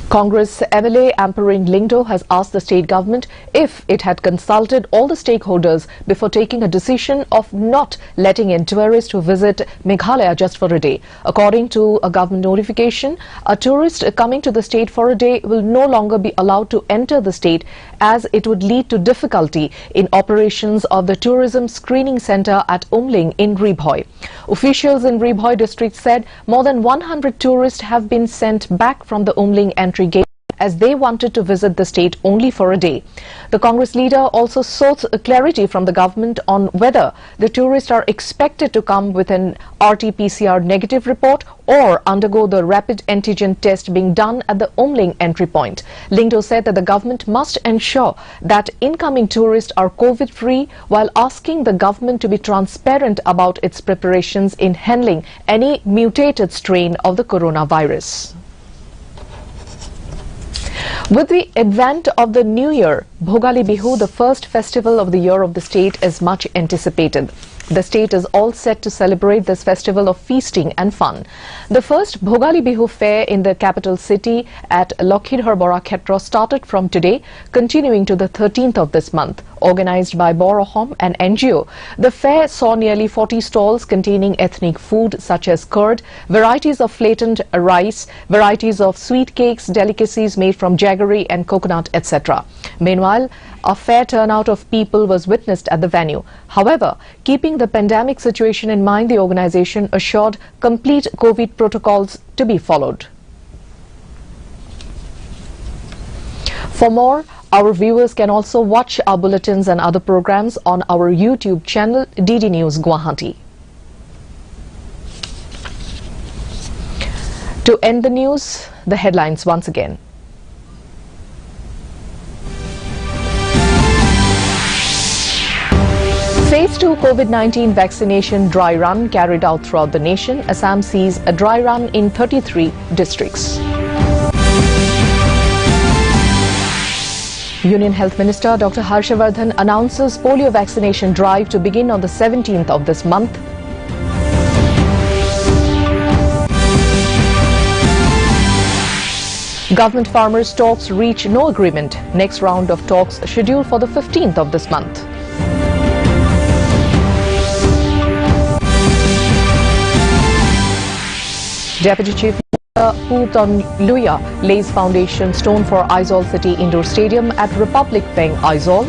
Congress MLA Ampering Lingdo has asked the state government if it had consulted all the stakeholders before taking a decision of not letting in tourists who visit Meghalaya just for a day. According to a government notification, a tourist coming to the state for a day will no longer be allowed to enter the state, as it would lead to difficulty in operations of the tourism screening centre at Umling in Ribhoi. Officials in Ribhoi district said more than 100 tourists have been sent back from the Umling entry gate as they wanted to visit the state only for a day. The Congress leader also sought clarity from the government on whether the tourists are expected to come with an RT-PCR negative report or undergo the rapid antigen test being done at the Umling entry point. Lingdo said that the government must ensure that incoming tourists are COVID-free, while asking the government to be transparent about its preparations in handling any mutated strain of the coronavirus. With the advent of the new year, Bhogali Bihu, the first festival of the year of the state, is much anticipated. The state is all set to celebrate this festival of feasting and fun. The first Bhogali Bihu fair in the capital city at Lokhidhar Bora Khetra started from today, continuing to the 13th of this month. Organized by Borohom and NGO, the fair saw nearly 40 stalls containing ethnic food such as curd, varieties of flattened rice, varieties of sweet cakes, delicacies made from jaggery and coconut, etc. Meanwhile, a fair turnout of people was witnessed at the venue. However, keeping the pandemic situation in mind, the organization assured complete COVID protocols to be followed. For more, our viewers can also watch our bulletins and other programs on our YouTube channel DD News Guwahati. To end the news, the headlines once again. Phase 2 COVID-19 vaccination dry run carried out throughout the nation. Assam sees a dry run in 33 districts. Union Health Minister Dr. Harshavardhan announces polio vaccination drive to begin on the 17th of this month. Government farmers talks reach no agreement. Next round of talks scheduled for the 15th of this month. Deputy Chief Pu Luya lays foundation stone for Aizawl City Indoor Stadium at Republic Bank, Aizawl.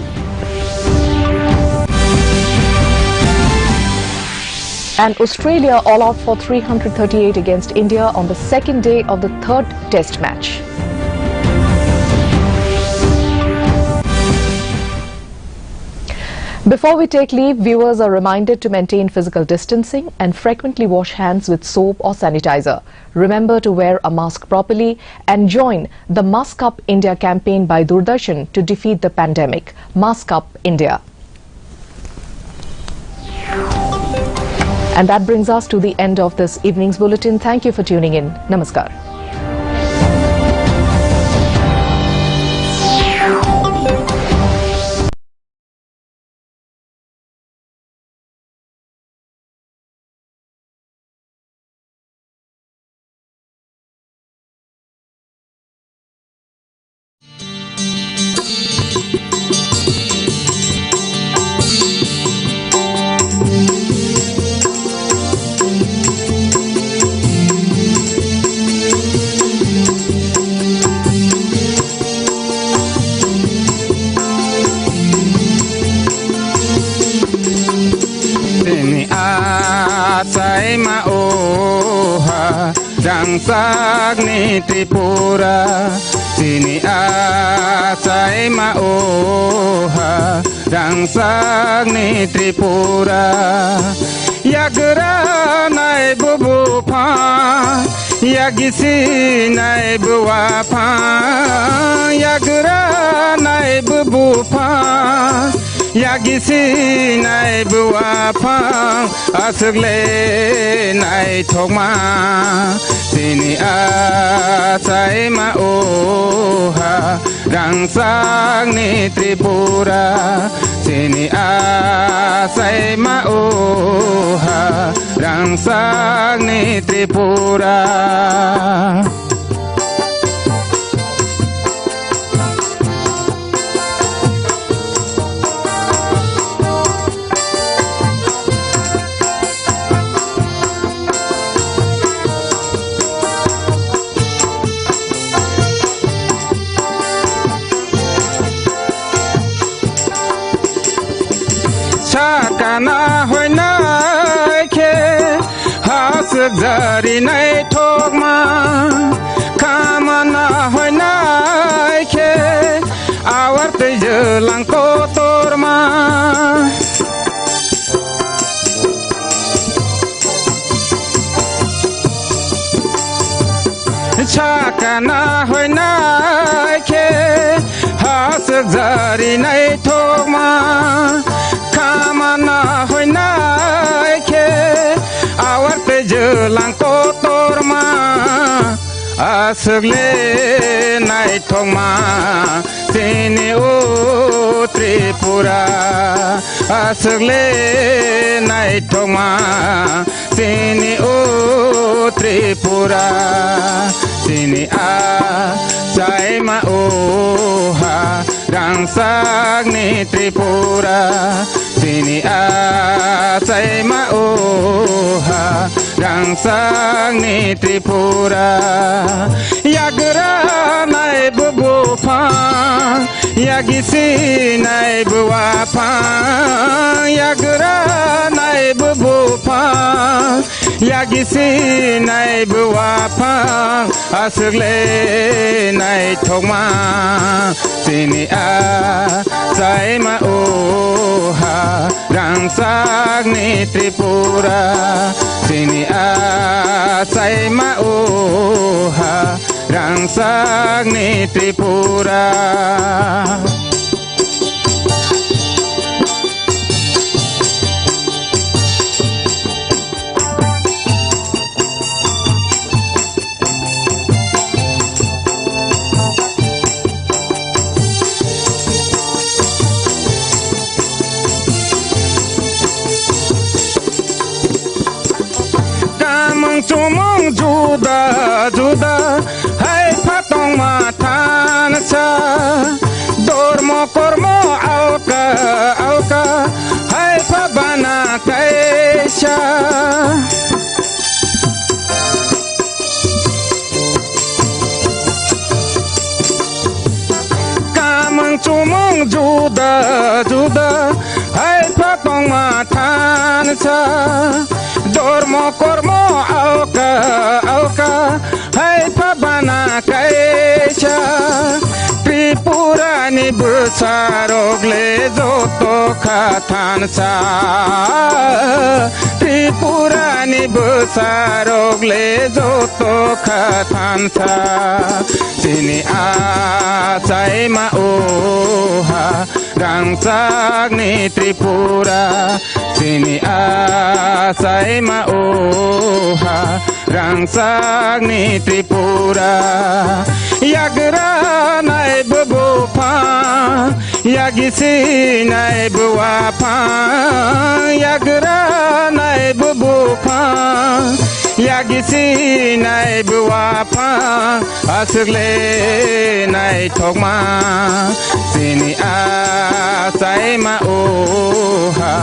And Australia all out for 338 against India on the second day of the third test match. Before we take leave, viewers are reminded to maintain physical distancing and frequently wash hands with soap or sanitizer. Remember to wear a mask properly and join the Mask Up India campaign by Doordarshan to defeat the pandemic. Mask Up India. And that brings us to the end of this evening's bulletin. Thank you for tuning in. Namaskar. Saima oha Dangsagni Tripura Sini saima oha Dangsagni Tripura Yagra nai bubu pa Yagisi nai buwa pa Yagra nai bubu pa Yagisi nai buwa pa Asugle nai thokma Sini saima oha Dangsagni Tripura Sini saima oha Dangsagni Tripura Sakana hoi nai ke hasuk jari nai thokma kamana hoi nai ke awart jelang kotorma Sakana hoi nai ke hasuk jari nai thokma Kamana hoi nai ke awarte jelang kotorma Asugle nai thokma Sini o Tripura Asugle nai thokma Sini o Tripura Sini saima oha Dangsagni Tripura Sini saima oha Dangsagni Tripura Yagra nai bubu pa Yagisi nai buwa pa Yagra nai bubu pa Yagisi nai buwa pa Asugle nai thokma Sini saima oha Dangsagni Tripura Sini saima oha Dangsagni Tripura Sumong juda juda hai patong matan sa dormo kormo auka auka hai pabana kaisha kamang sumong juda juda hai patong matan sa सारोगले जोतो खाथानसा त्रिपुरानी सारोगले जोतो खाथानसा सिनी आसाइमा ओहा रांसागनी त्रिपुरा सिनी आसाइमा ओहा रांसागनी त्रिपुरा यागरा नाय बबोफा यागिसी नाय बुआफा यागरा नाय बबोफा यागिसी नाय बुआफा असगले नाय थोगमा सिनी आसाइमा ओहा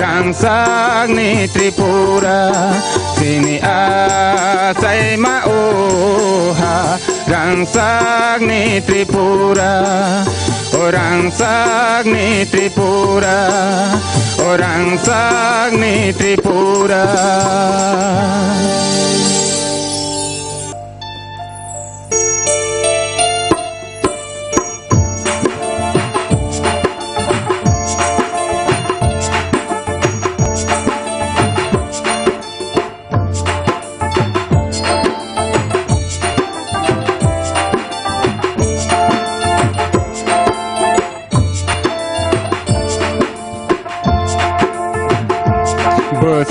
रांसागनी त्रिपुरा सिनी आसाइमा ओहा रांसागनी त्रिपुरा ओ रांसागनी त्रिपुरा ओ रांसागनी Tripura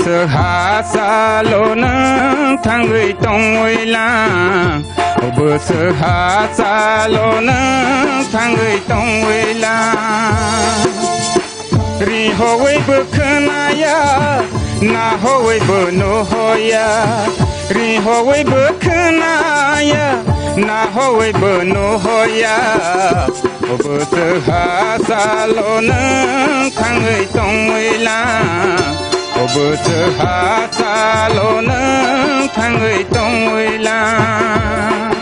Hasalo nang thangai tongoi lang Bus hasalo nang thangai tongoi lang Ri hoi bukhnaya na hoi bunu hoya Ri hoi bukhnaya na hoi bunu hoya Bus hasalo nang thangai tongoi lang Bus hasalo nang thangai tongoi lang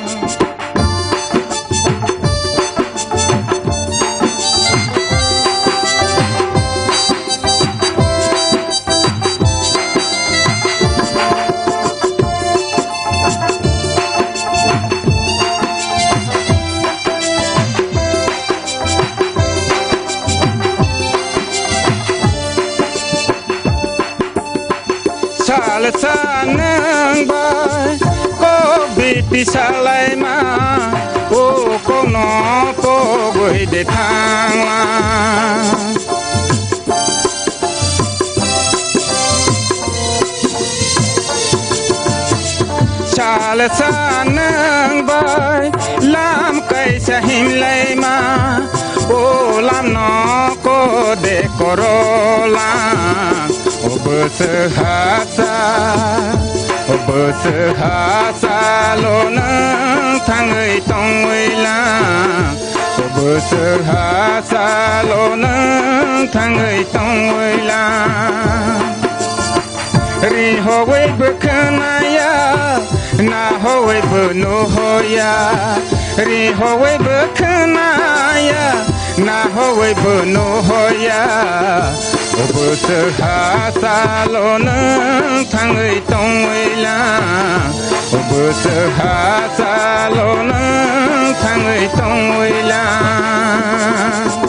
Sanang bay ko biti salai ma o ko no po goi de thang la chal sanang bay lam kai sa him lai ma o lam no ko de korola Bus hasalo nang thangai tongoi lang Bus hasalo nang thangai tongoi lang Ri hoi bukhnaya na hoi bunu hoya Ri hoi bukhnaya na hoi bunu hoya Bus hasalo nang thangai tongoi lang Bus hasalo nang thangai tongoi lang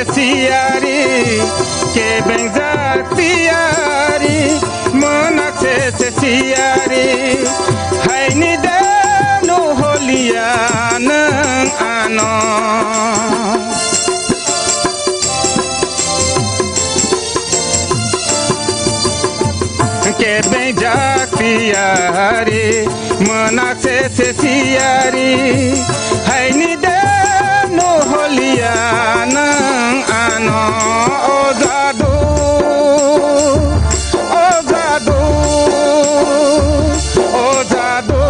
Siari ke bengzak siari monak se siari hai ni de no holia nang ano ke bengzak siari monak se siari hai ni de no holia nang ano ozado ozado ozado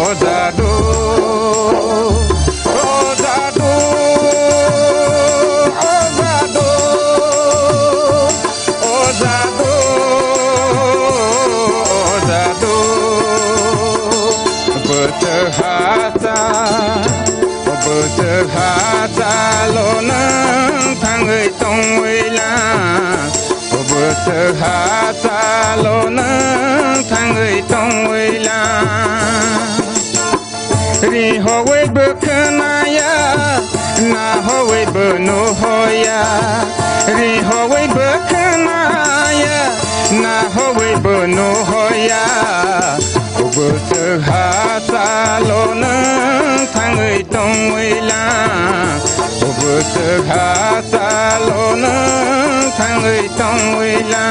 ozado ozado ozado हाजालो नों थाङै दंवैला हाजालो नों थाङै दंवैला रिहवैबो खोनाया नाहवैबो नुहया रिहवैबो खोनाया नाहवैबो नुहया हाजालो नों थाङै दंवैला हाजालो नों थाङै दंवैला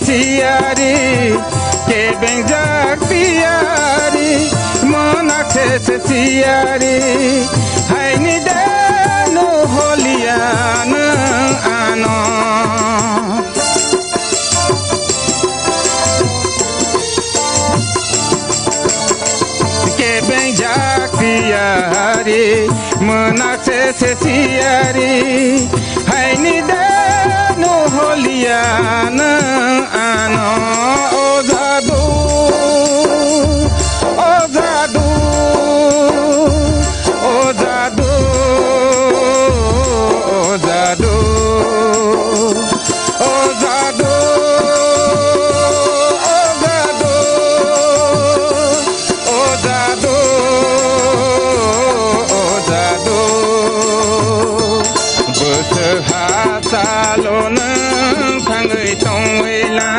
Siari ke bengjak tiari monak se siari hai ni dano holiana ano ke bengjak tiari monak se siari hai ni dano holiana ano ozadu ozadu ozadu ozadu ozadu ozadu ozadu bersehatalo nang thangai tongwela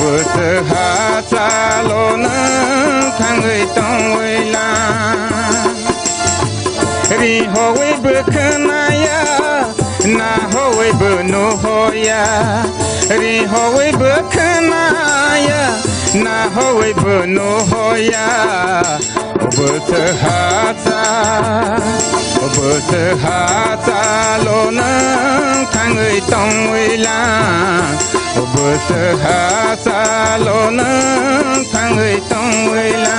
bersehatalo nang thangai tongwela ri howe berkenaya na howe benuhoya ri howe berkenaya na howe benuhoya bersehatalo nang thangai tongwela bersehatalo nang thangai tongwela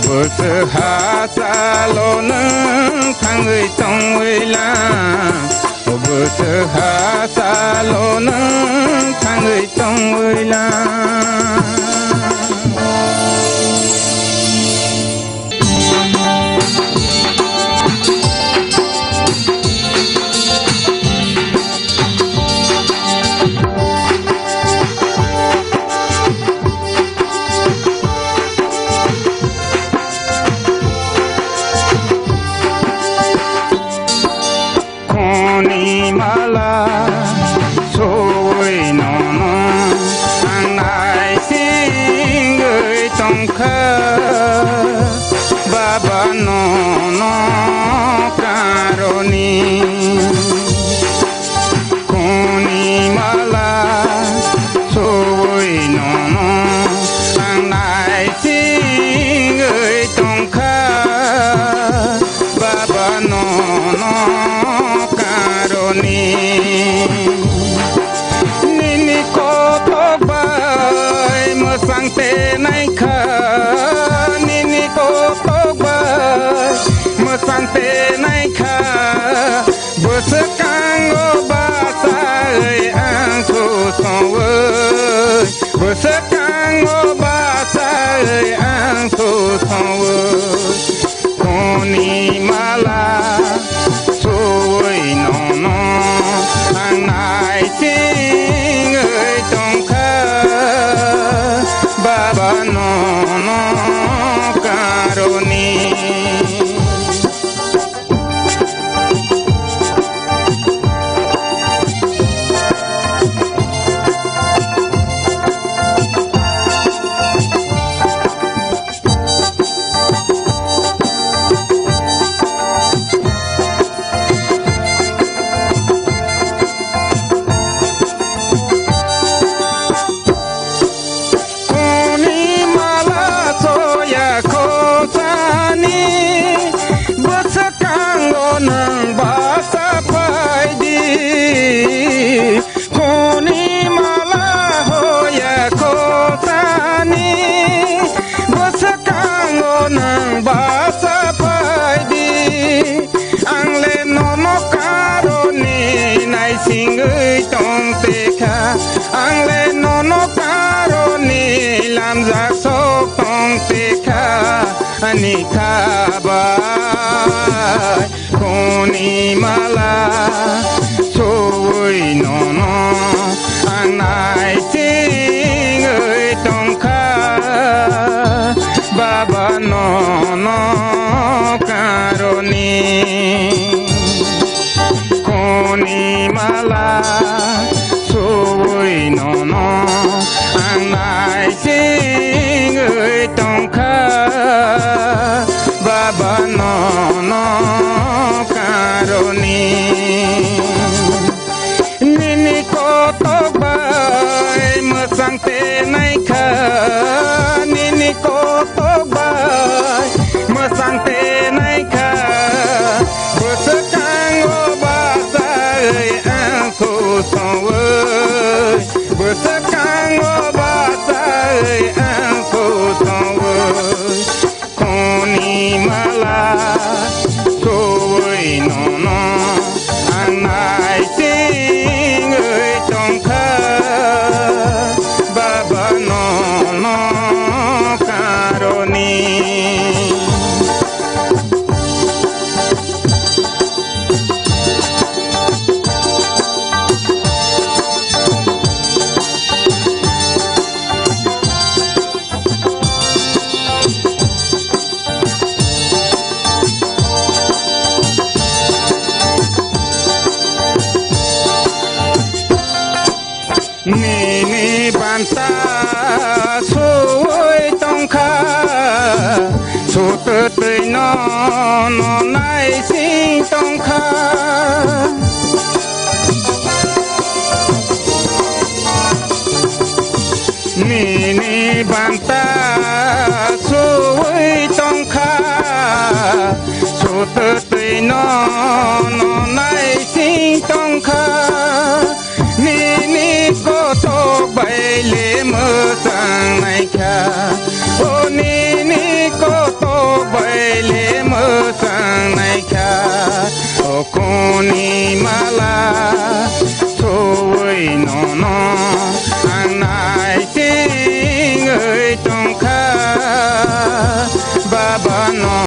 bersehatalo nang thangai tongwela bersehatalo nang thangai tongwela mala soi nono anai singoi tongkha baba nono karoni koni mala soi nono anai singoi tongkha baba nono nini koto bai masang te nai kha nini koto bai masang te nai kha besekango basai ang su sowe besekango basai ang su sowe koni mala soi nono anai singoi tongkha baba nono karoni singui tong te kha ang le no no karo ni lam jak sok tong te kha ani kha ba koni mala soi no no ang nai singui tong kha baba no no karo ni koni mala soi no no ang nai sing ơi tong kha baba no no karoni nini ko to bai ma sang te nai kha nini ko to bai ma sang te nai kha song ơi bữa sắc cang ngô ba say ăn phố song ơi con đi mà la xôi nó nó ăn ai xin ơi trong khá ba ba nó caro ni ni banta soi tong kha su te te no nai sing tong kha ni banta soi tong kha su te te no nai sing tong kha